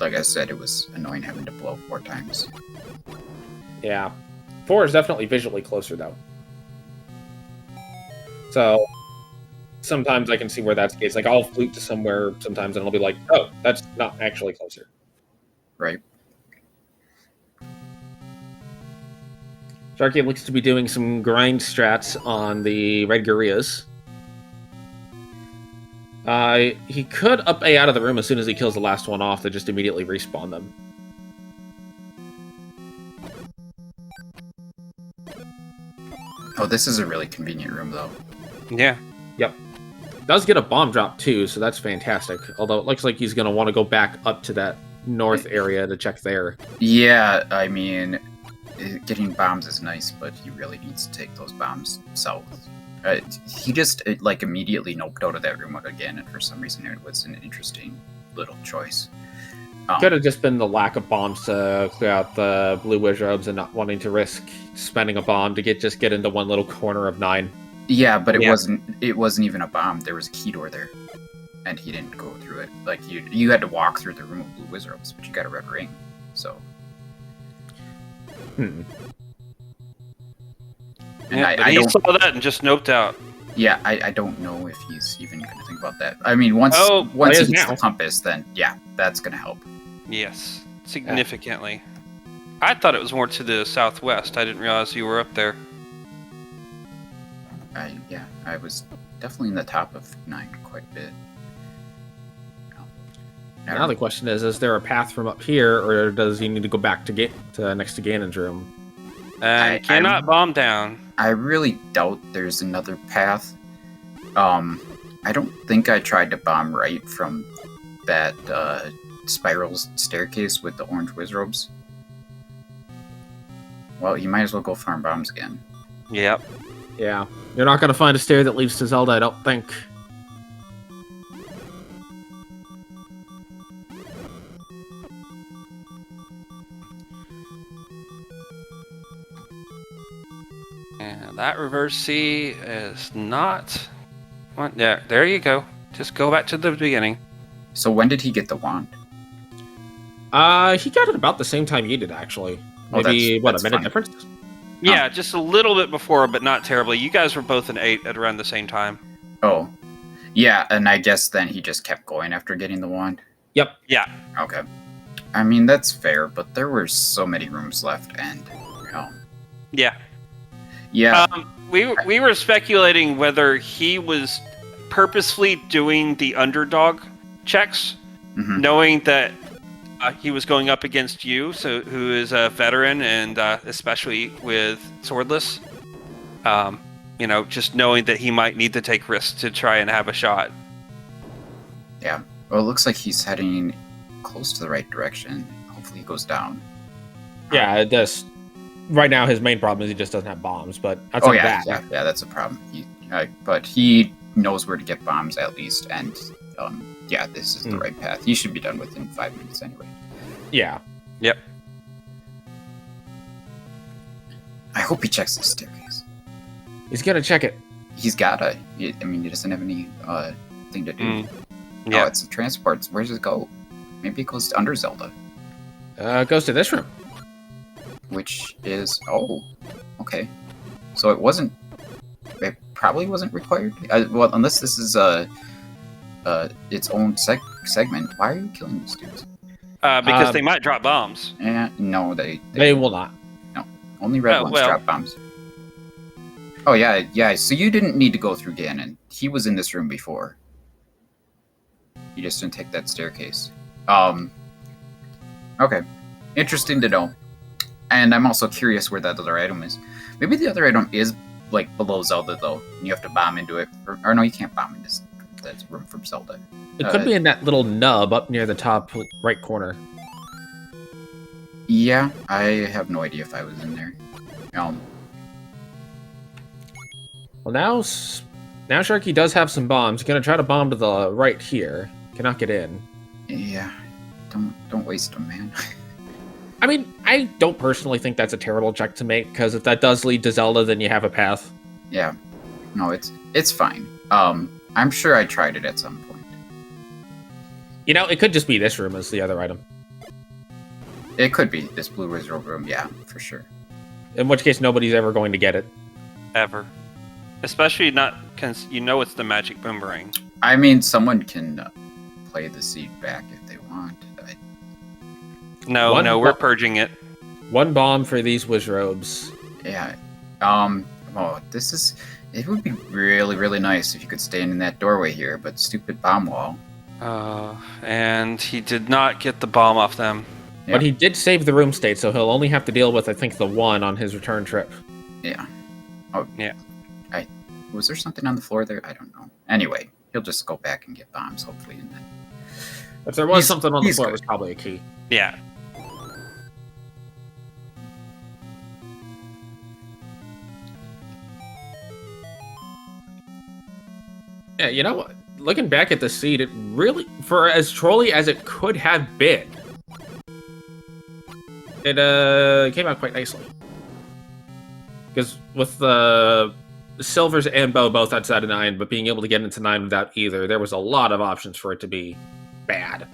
like I said, it was annoying having to blow 4 times. Yeah. 4 is definitely visually closer, though. So, sometimes I can see where that's the case. Like, I'll flute to somewhere sometimes, and I'll be like, oh, that's not actually closer. Right. Sharky looks to be doing some grind strats on the Red Gurias. He could up A out of the room as soon as he kills the last one off to just immediately respawn them. Oh, this is a really convenient room, though. Yeah. Yep. Does get a bomb drop, too, so that's fantastic. Although it looks like he's going to want to go back up to that north area to check there. Yeah, I mean, getting bombs is nice, but he really needs to take those bombs south. He just, immediately noped out of that room again, and for some reason it was an interesting little choice. Could have just been the lack of bombs to clear out the blue wizards and not wanting to risk spending a bomb to get into one little corner of 9. Yeah, but it wasn't even a bomb. There was a key door there, and he didn't go through it. Like, you had to walk through the room of blue wizards, but you got a red ring, so. Hmm. And Yeah, he saw that and just noped out. Yeah, I don't know if he's even going to think about that. I mean, once he gets the compass, then yeah, that's going to help. Yes, significantly. I thought it was more to the southwest. I didn't realize you were up there. I was definitely in the top of 9 quite a bit. Now the question is there a path from up here, or does he need to go back to next to Ganon's room? And cannot bomb down. I really doubt there's another path. I don't think I tried to bomb right from that spiral staircase with the orange wizards. Well, you might as well go farm bombs again. Yep. Yeah. You're not going to find a stair that leads to Zelda, I don't think. And that reverse C is not... Well, yeah, there you go. Just go back to the beginning. So when did he get the wand? He got it about the same time you did, actually. Oh, Maybe, that's a minute fine. difference? Yeah, just a little bit before, but not terribly. You guys were both an 8 at around the same time. Oh. Yeah, and I guess then he just kept going after getting the wand? Yep. Yeah. Okay. I mean, that's fair, but there were so many rooms left, and... Yeah. Yeah. We were speculating whether he was purposefully doing the underdog checks, knowing that he was going up against you, so who is a veteran and especially with swordless. Just knowing that he might need to take risks to try and have a shot. Yeah. Well, it looks like he's heading close to the right direction. Hopefully he goes down. Yeah, it does. Right now, his main problem is he just doesn't have bombs, but outside of that... Yeah, that's a problem. But he knows where to get bombs, at least, and, yeah, this is the right path. He should be done within 5 minutes anyway. Yeah. Yep. I hope he checks the staircase. He's gonna check it. He's gotta. He doesn't have any, thing to do. Yeah. Oh, it's the transports. Where does it go? Maybe it goes under Zelda. It goes to this room. Which is... Oh, okay. So it probably wasn't required? Well, unless this is its own segment. Why are you killing these dudes? Because they might drop bombs. No, they will not. No, only red ones drop bombs. Oh, yeah, so you didn't need to go through Ganon. He was in this room before. You just didn't take that staircase. Okay. Interesting to know. And I'm also curious where that other item is. Maybe the other item is, like, below Zelda, though. And you have to bomb into it. Or no, you can't bomb into that room from Zelda. It could be in that little nub up near the top right corner. Yeah, I have no idea if I was in there. Well, now Sharky does have some bombs. He's gonna try to bomb to the right here. Cannot get in. Yeah, don't waste them, man. I mean, I don't personally think that's a terrible check to make, because if that does lead to Zelda, then you have a path. Yeah. No, it's fine. I'm sure I tried it at some point. You know, it could just be this room as the other item. It could be this blue wizard room, yeah, for sure. In which case, nobody's ever going to get it. Ever. Especially not, because you know it's the magic boomerang. I mean, someone can play the seed back if they want. No, we're purging it. One bomb for these wizrobes. Yeah. It would be really, really nice if you could stand in that doorway here, but stupid bomb wall. And he did not get the bomb off them. Yeah. But he did save the room state, so he'll only have to deal with, I think, the one on his return trip. Yeah. Oh, yeah. Was there something on the floor there? I don't know. Anyway, he'll just go back and get bombs, hopefully, and then... If there was something on the floor, it was probably a key. Yeah. Yeah, you know what? Looking back at the seed, it really, for as trolly as it could have been, it came out quite nicely. Because with the silvers and bow both outside of 9, but being able to get into 9 without either, there was a lot of options for it to be bad.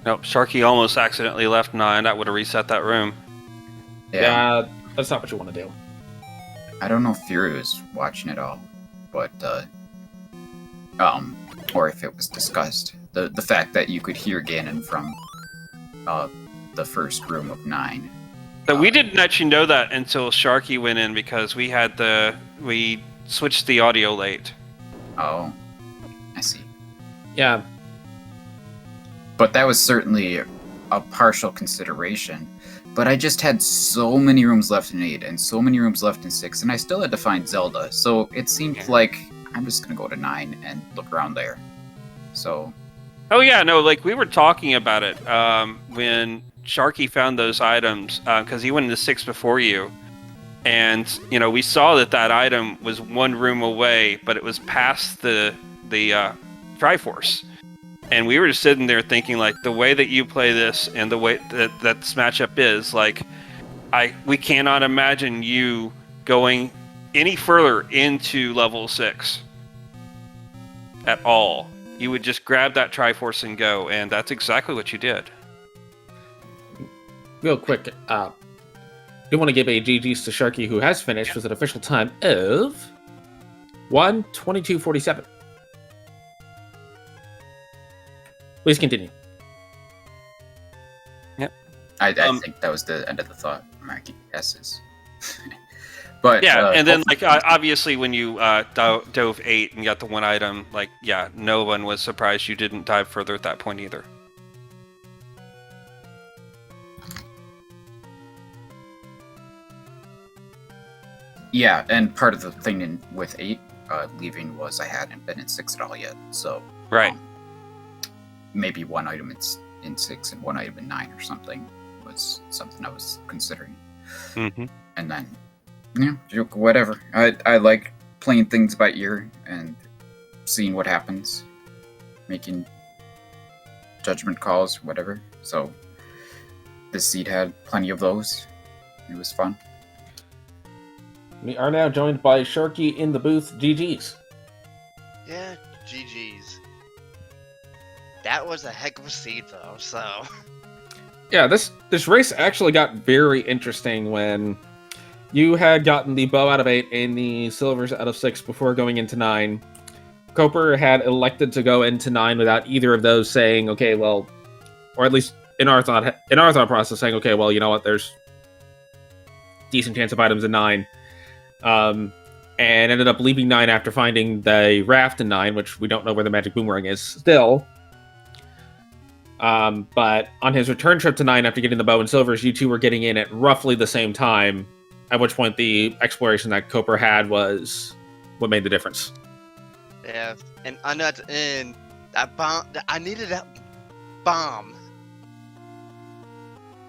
Nope, Sharky almost accidentally left 9. That would have reset that room. Yeah, that's not what you want to do. I don't know if Fury was watching it all, but, or if it was discussed. The fact that you could hear Ganon from, the first room of 9. But we didn't actually know that until Sharky went in, because we switched the audio late. Oh, I see. Yeah. But that was certainly a partial consideration. But I just had so many rooms left in 8 and so many rooms left in 6, and I still had to find Zelda. So it seemed like I'm just going to go to 9 and look around there. So... Oh yeah, no, like we were talking about it when Sharky found those items because he went into 6 before you, and we saw that item was one room away, but it was past the Triforce, and we were just sitting there thinking like the way that you play this and the way that this matchup is like, we cannot imagine you going any further into level 6 at all. You would just grab that Triforce and go, and that's exactly what you did. Real quick, do want to give a GG's to Sharky, who has finished with an official time of 1:22:47. Please continue. Yep. I think that was the end of the thought. Marky guesses. But yeah, and then like obviously when you dove 8 and got the one item, like yeah, no one was surprised you didn't dive further at that point either. Yeah, and part of the thing with 8 leaving was I hadn't been in 6 at all yet, so right. Maybe one item in 6 and one item in 9 or something was something I was considering. Mm-hmm. And then, yeah, whatever. I like playing things by ear and seeing what happens, making judgment calls, whatever. So this seed had plenty of those. It was fun. We are now joined by Sharky in the booth. GG's. Yeah, GG's. That was a heck of a seed, though, so... Yeah, this race actually got very interesting when you had gotten the bow out of 8 and the silvers out of 6 before going into 9. Koper had elected to go into 9 without either of those saying, okay, well, or at least in our thought process saying, okay, well, you know what, there's decent chance of items in 9. And ended up leaving 9 after finding the raft in 9, which we don't know where the magic boomerang is still. But on his return trip to 9 after getting the bow and silvers, you two were getting in at roughly the same time, at which point the exploration that Koper had was what made the difference. Yeah, and I know that bomb, I needed that bomb.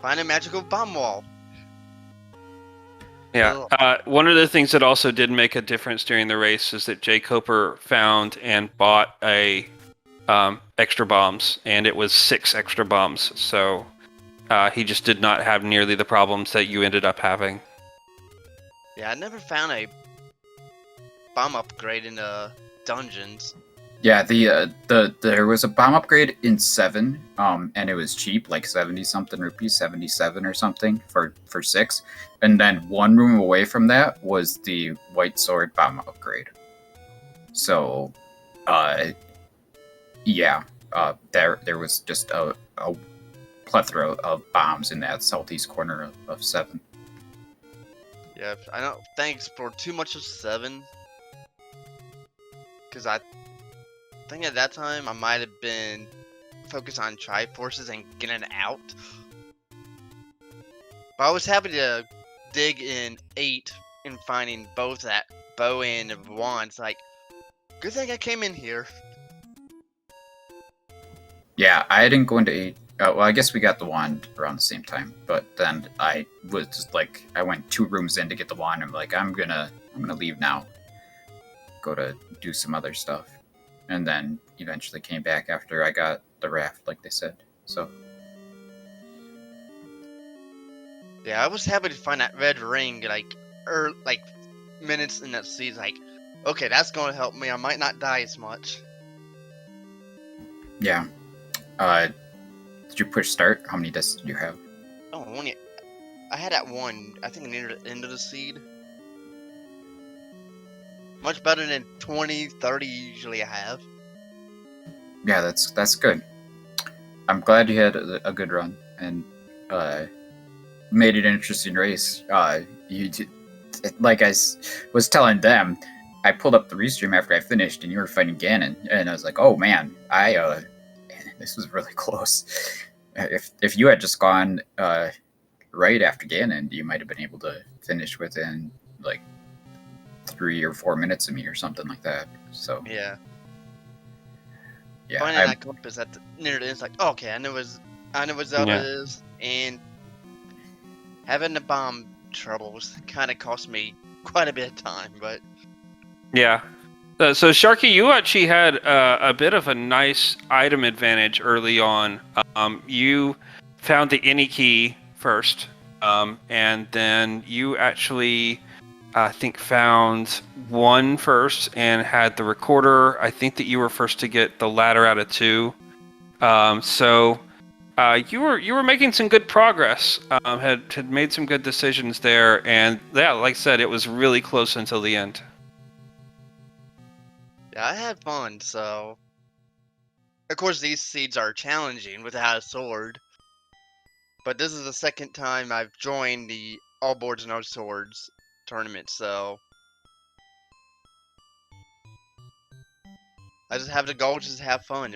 Find a magical bomb wall. Yeah, one of the things that also did make a difference during the race is that jkoper found and bought a extra bombs, and it was 6 extra bombs. So he just did not have nearly the problems that you ended up having. Yeah, I never found a bomb upgrade in the dungeons. Yeah, there was a bomb upgrade in 7, and it was cheap, like 70-something rupees, 77 or something for 6. And then one room away from that was the white sword bomb upgrade. So, yeah, there was just a plethora of bombs in that southeast corner of 7. Yeah, I don't thanks for too much of 7. Because I think at that time I might have been focused on Triforces and getting out. But I was happy to dig in 8 and finding both that bow and wand. It's like, good thing I came in here. Yeah, I didn't go into 8. Well, I guess we got the wand around the same time. But then I was just like, I went 2 rooms in to get the wand. I'm like, I'm gonna leave now. Go to do some other stuff. And then eventually came back after I got the raft, like they said. So. Yeah, I was happy to find that red ring, like minutes in that season. Like, okay, that's going to help me. I might not die as much. Yeah. Did you push start? How many discs did you have? Oh, I had that one, I think near the end of the seed. Much better than 20, 30 usually I have. Yeah, that's good. I'm glad you had a good run and made it an interesting race. You did, like I was telling them, I pulled up the restream after I finished, and you were fighting Ganon, and I was like, oh man, this was really close. If you had just gone right after Ganon, you might have been able to finish within like 3 or 4 minutes of me or something like that. So yeah. Yeah, finding that compass at the, near the end, it's like, okay, I know what Zelda Yeah. is, and having the bomb troubles kind of cost me quite a bit of time, but Yeah. So Sharky, you actually had a bit of a nice item advantage early on. You found the any key first, and then you actually, I think, found one first and had the recorder. I think that you were first to get the ladder out of two. So you were making some good progress. Had made some good decisions there, and yeah, like I said, it was really close until the end. yeah, I had fun. So, of course, these seeds are challenging without a sword. But this is the second time I've joined the All Boards No Swords tournament, so I just have the goal to just have fun.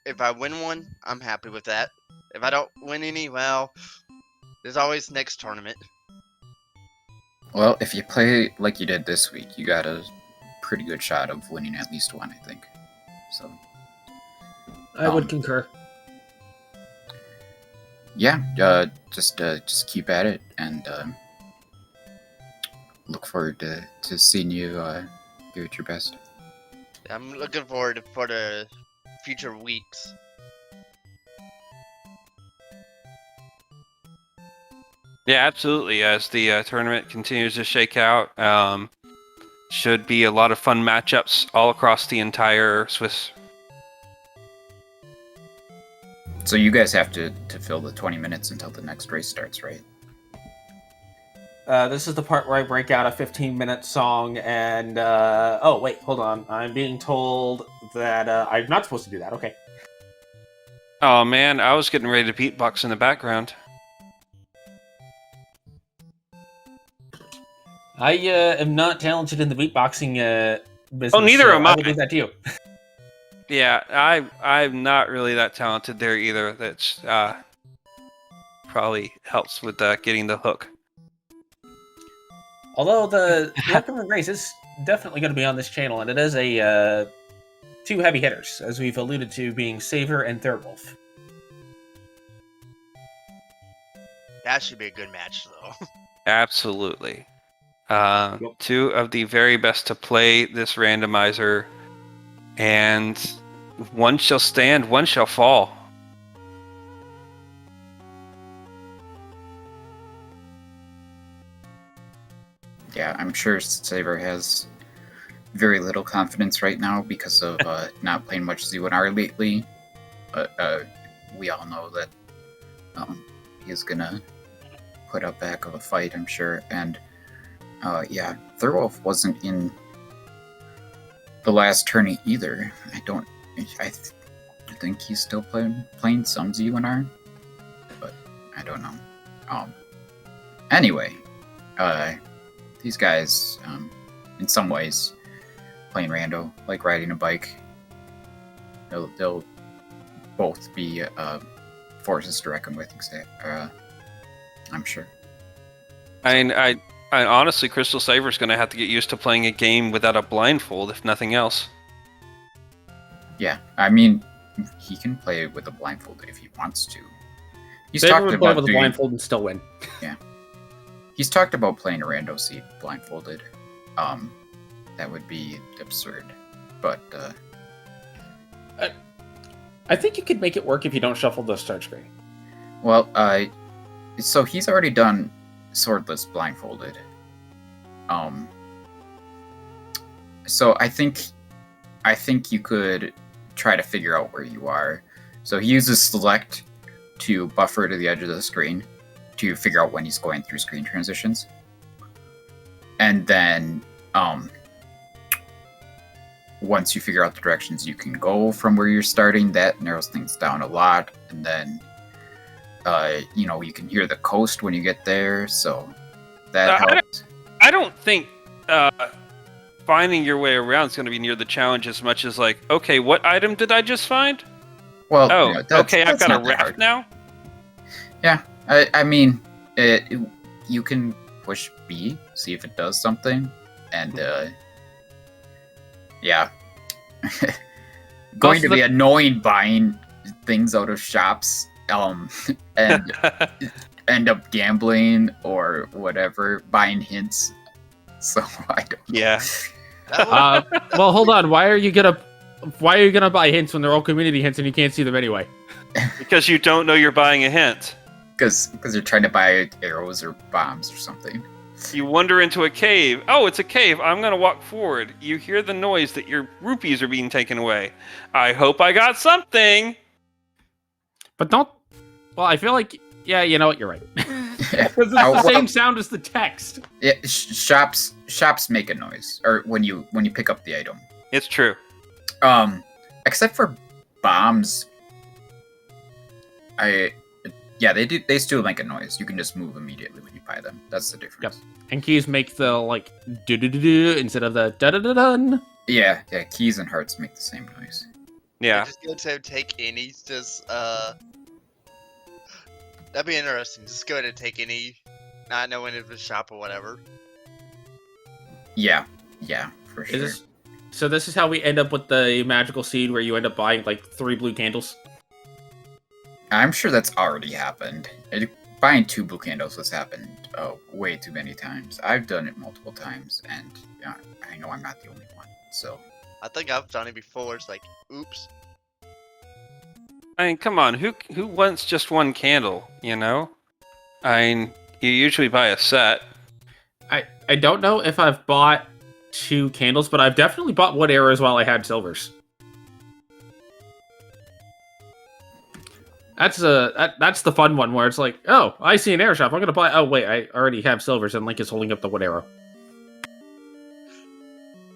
If I win one, I'm happy with that. If I don't win any, well, there's always next tournament. well, if you play like you did this week, you got a pretty good shot of winning at least one, I think. So I would concur. yeah, just keep at it, and look forward to seeing you give it your best. I'm looking forward for the future weeks. Yeah, absolutely. As the tournament continues to shake out, should be a lot of fun matchups all across the entire Swiss. So you guys have to fill the 20 minutes until the next race starts, right? This is the part where I break out a 15-minute song and... oh, wait, hold on. I'm being told that I'm not supposed to do that. Okay. Oh man, I was getting ready to beatbox in the background. I am not talented in the beatboxing business. Oh, neither so am I I. will leave that to you. Yeah, I'm not really that talented there either. That's probably helps with getting the hook. Although the upcoming race is definitely going to be on this channel, and it is a two heavy hitters, as we've alluded to, being Saver and Thirwolf. That should be a good match, though. Absolutely. Yep. Two of the very best to play this randomizer, and one shall stand, one shall fall. Yeah, I'm sure Saber has very little confidence right now because of not playing much Z1R lately. But we all know that he's gonna put up a heck of a fight, I'm sure. And yeah, Thurwolf wasn't in the last tourney either. I think he's still playing some Z1R, but I don't know. Anyway, these guys, in some ways, playing rando, like riding a bike, they'll both be forces to reckon with, I'm sure. I honestly, Crystal Saber's going to have to get used to playing a game without a blindfold, if nothing else. Yeah, I mean, he can play with a blindfold if he wants to. He's Saber talked would play about with a blindfold and still win. He's talked about playing a rando seed blindfolded. That would be absurd, but I think you could make it work if you don't shuffle the start screen. well, so he's already done swordless blindfolded. So I think you could try to figure out where you are. So he uses select to buffer to the edge of the screen to figure out when he's going through screen transitions. And then once you figure out the directions you can go from where you're starting, that narrows things down a lot. And then you can hear the coast when you get there, so that helps. I don't think finding your way around is going to be near the challenge as much as like, okay, what item did I just find? Well, Oh, okay, I've got a raft now? Yeah, I mean, you can push B, see if it does something, and yeah. going to be annoying buying things out of shops, and end up gambling or whatever, buying hints. So I don't know. Yeah. Well, hold on. Why are you gonna buy hints when they're all community hints and you can't see them anyway? Because you don't know you're buying a hint. Because you're trying to buy arrows or bombs or something. You wander into a cave. Oh, it's a cave. I'm going to walk forward. You hear the noise that your rupees are being taken away. I hope I got something. But don't... Well, I feel like... Yeah, you know what? You're right. Because it's the same sound as the text. Yeah, shops make a noise, or when you pick up the item. It's true. Except for bombs, they still make a noise. You can just move immediately when you buy them. That's the difference. Yep. And keys make the like do do do do instead of the da da da dun. Yeah, keys and hearts make the same noise. Yeah. Just go to take any. Just that'd be interesting. Just go ahead and take any, not knowing if it's shop or whatever. Yeah, for sure. So this is how we end up with the magical seed, where you end up buying like 3 blue candles. I'm sure that's already happened. Buying 2 blue candles has happened way too many times. I've done it multiple times, and I know I'm not the only one. So I think I've done it before. It's like, oops. I mean, come on. Who wants just one candle, you know? I mean, you usually buy a set. I don't know if I've bought 2 candles, but I've definitely bought wood arrows while I had silvers. That's the fun one where it's like, oh, I see an arrow shop. I'm gonna buy. Oh wait, I already have silvers, and Link is holding up the wood arrow.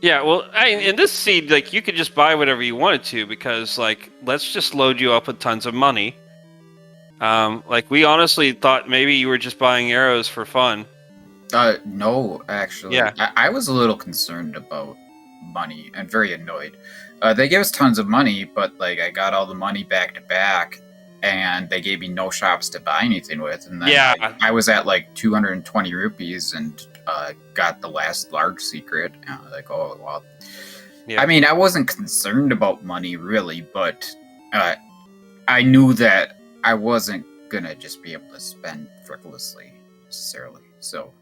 Yeah, well, in this seed, like, you could just buy whatever you wanted to, because, like, let's just load you up with tons of money. Like, we honestly thought maybe you were just buying arrows for fun. No, actually. Yeah. I was a little concerned about money and very annoyed. They gave us tons of money, but, like, I got all the money back to back, and they gave me no shops to buy anything with. And then I was at, like, 220 rupees and got the last large secret. And I was like, oh, well. Yeah. I mean, I wasn't concerned about money, really, but I knew that I wasn't going to just be able to spend frivolously, necessarily. So,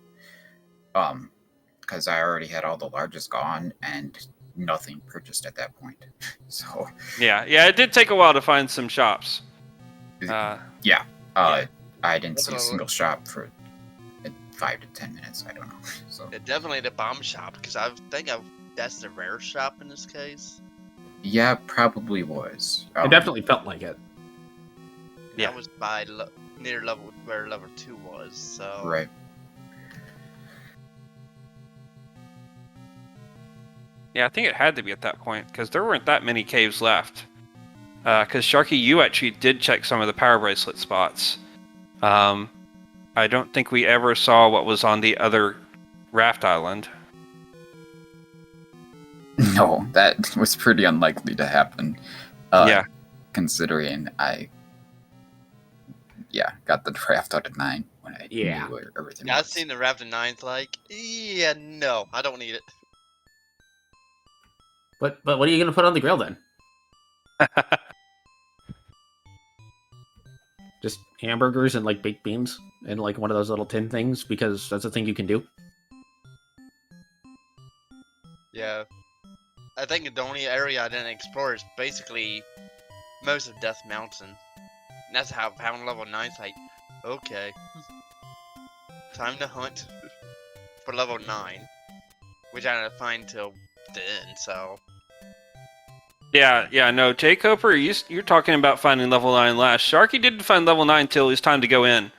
because I already had all the largest gone and nothing purchased at that point. So yeah, it did take a while to find some shops. I didn't see a single shop for 5 to 10 minutes. I don't know. So definitely the bomb shop, because I think that's the rare shop in this case. Yeah, probably was. It definitely felt like it. Yeah, that was by near level where level 2 was. So right. Yeah, I think it had to be at that point, because there weren't that many caves left. Because Sharky, you actually did check some of the power bracelet spots. I don't think we ever saw what was on the other raft island. No, that was pretty unlikely to happen. Considering I got the raft out of 9 when I knew where everything was. I've seen the raft of 9's like, no, I don't need it. But what are you gonna put on the grill then? Just hamburgers and like baked beans and like one of those little tin things, because that's a thing you can do. Yeah. I think the only area I didn't explore is basically most of Death Mountain. And that's how pound level 9's like, okay. Time to hunt for level 9. Which I didn't find till then, so. Yeah, no, jkoper, you're talking about finding level 9 last. Sharky didn't find level 9 till it was time to go in.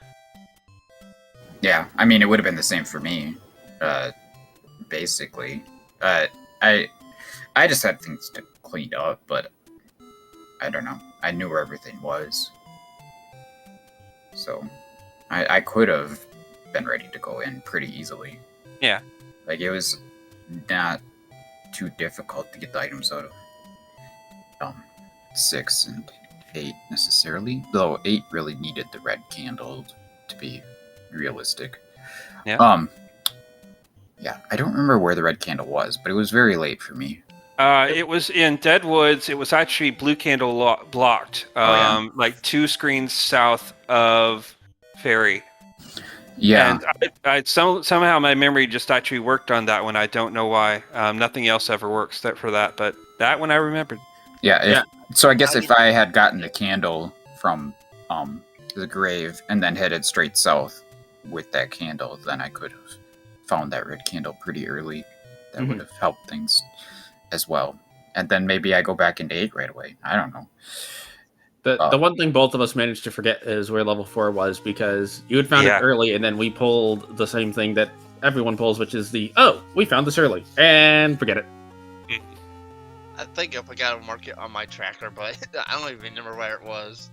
Yeah, I mean, it would have been the same for me, basically. I just had things to clean up, but I don't know. I knew where everything was. So, I could have been ready to go in pretty easily. Yeah. Like, it was not too difficult to get the items out of 6 and 8 necessarily, though 8 really needed the red candle to be realistic. Yeah. I don't remember where the red candle was, but it was very late for me. It was in Deadwoods. It was actually Blue Candle blocked, yeah. like 2 screens south of Ferry. Yeah. And somehow my memory just actually worked on that one. I don't know why. Nothing else ever works for that, but that one I remembered. Yeah. So I guess if I had gotten the candle from the grave and then headed straight south with that candle, then I could have found that red candle pretty early. That would have helped things as well. And then maybe I go back into 8 right away. I don't know. The one thing both of us managed to forget is where level 4 was, because you had found it early, and then we pulled the same thing that everyone pulls, which is we found this early, and forget it. I think I forgot to mark it on my tracker, but I don't even remember where it was.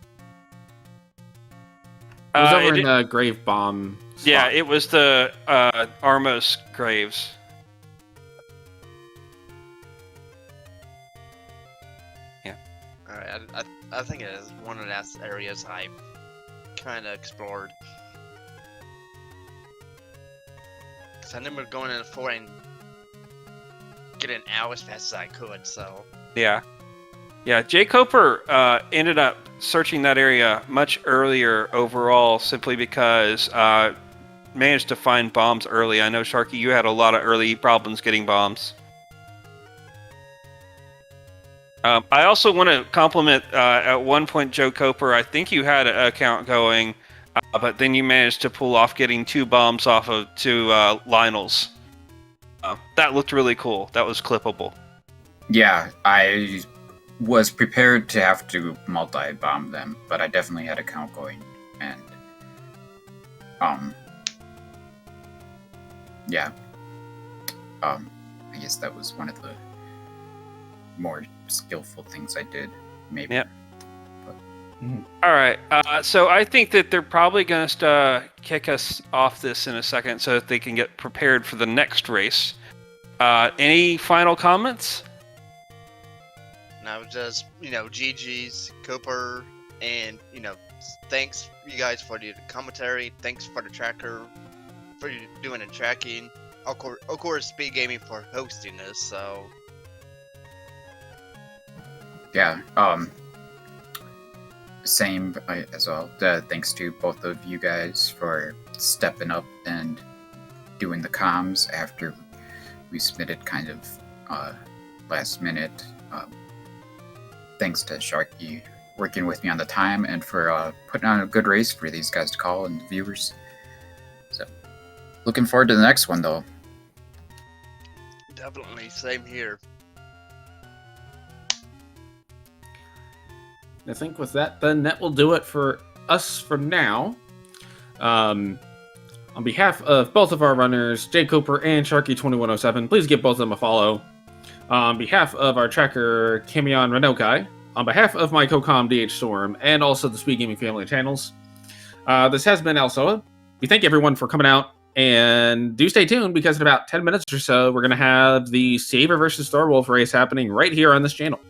It was over in the grave bomb spot. Yeah, it was the Armos graves. Yeah. Alright, I think it is one of those areas I kind of explored. Because I remember going in the fort and getting out as fast as I could, so... Yeah. Yeah, jkoper ended up searching that area much earlier overall, simply because managed to find bombs early. I know, Sharky, you had a lot of early problems getting bombs. I also want to compliment, at one point, jkoper, I think you had an account going, but then you managed to pull off getting 2 bombs off of 2 Lionels. That looked really cool. That was clippable. Yeah, I was prepared to have to multi-bomb them, but I definitely had a count going, and yeah, I guess that was one of the more skillful things I did, maybe. Yep. All right, so I think that they're probably going to kick us off this in a second so that they can get prepared for the next race. Any final comments? No, just, GG's, Cooper, and, thanks you guys for the commentary, thanks for the tracker, for doing the tracking, of course, SpeedGaming for hosting this, so... Yeah, same as well. Thanks to both of you guys for stepping up and doing the comms after we submitted kind of last minute. Thanks to Sharky working with me on the time and for putting on a good race for these guys to call and viewers. So, looking forward to the next one, though. Definitely, same here. I think with that, then, that will do it for us for now. On behalf of both of our runners, jkoper and Sharky2107, please give both of them a follow. On behalf of our tracker, Kamion Renokai, on behalf of my co-com, DH Storm, and also the SpeedGaming family channels, this has been Alsoa. We thank everyone for coming out, and do stay tuned, because in about 10 minutes or so, we're going to have the Saber versus Thorwolf race happening right here on this channel.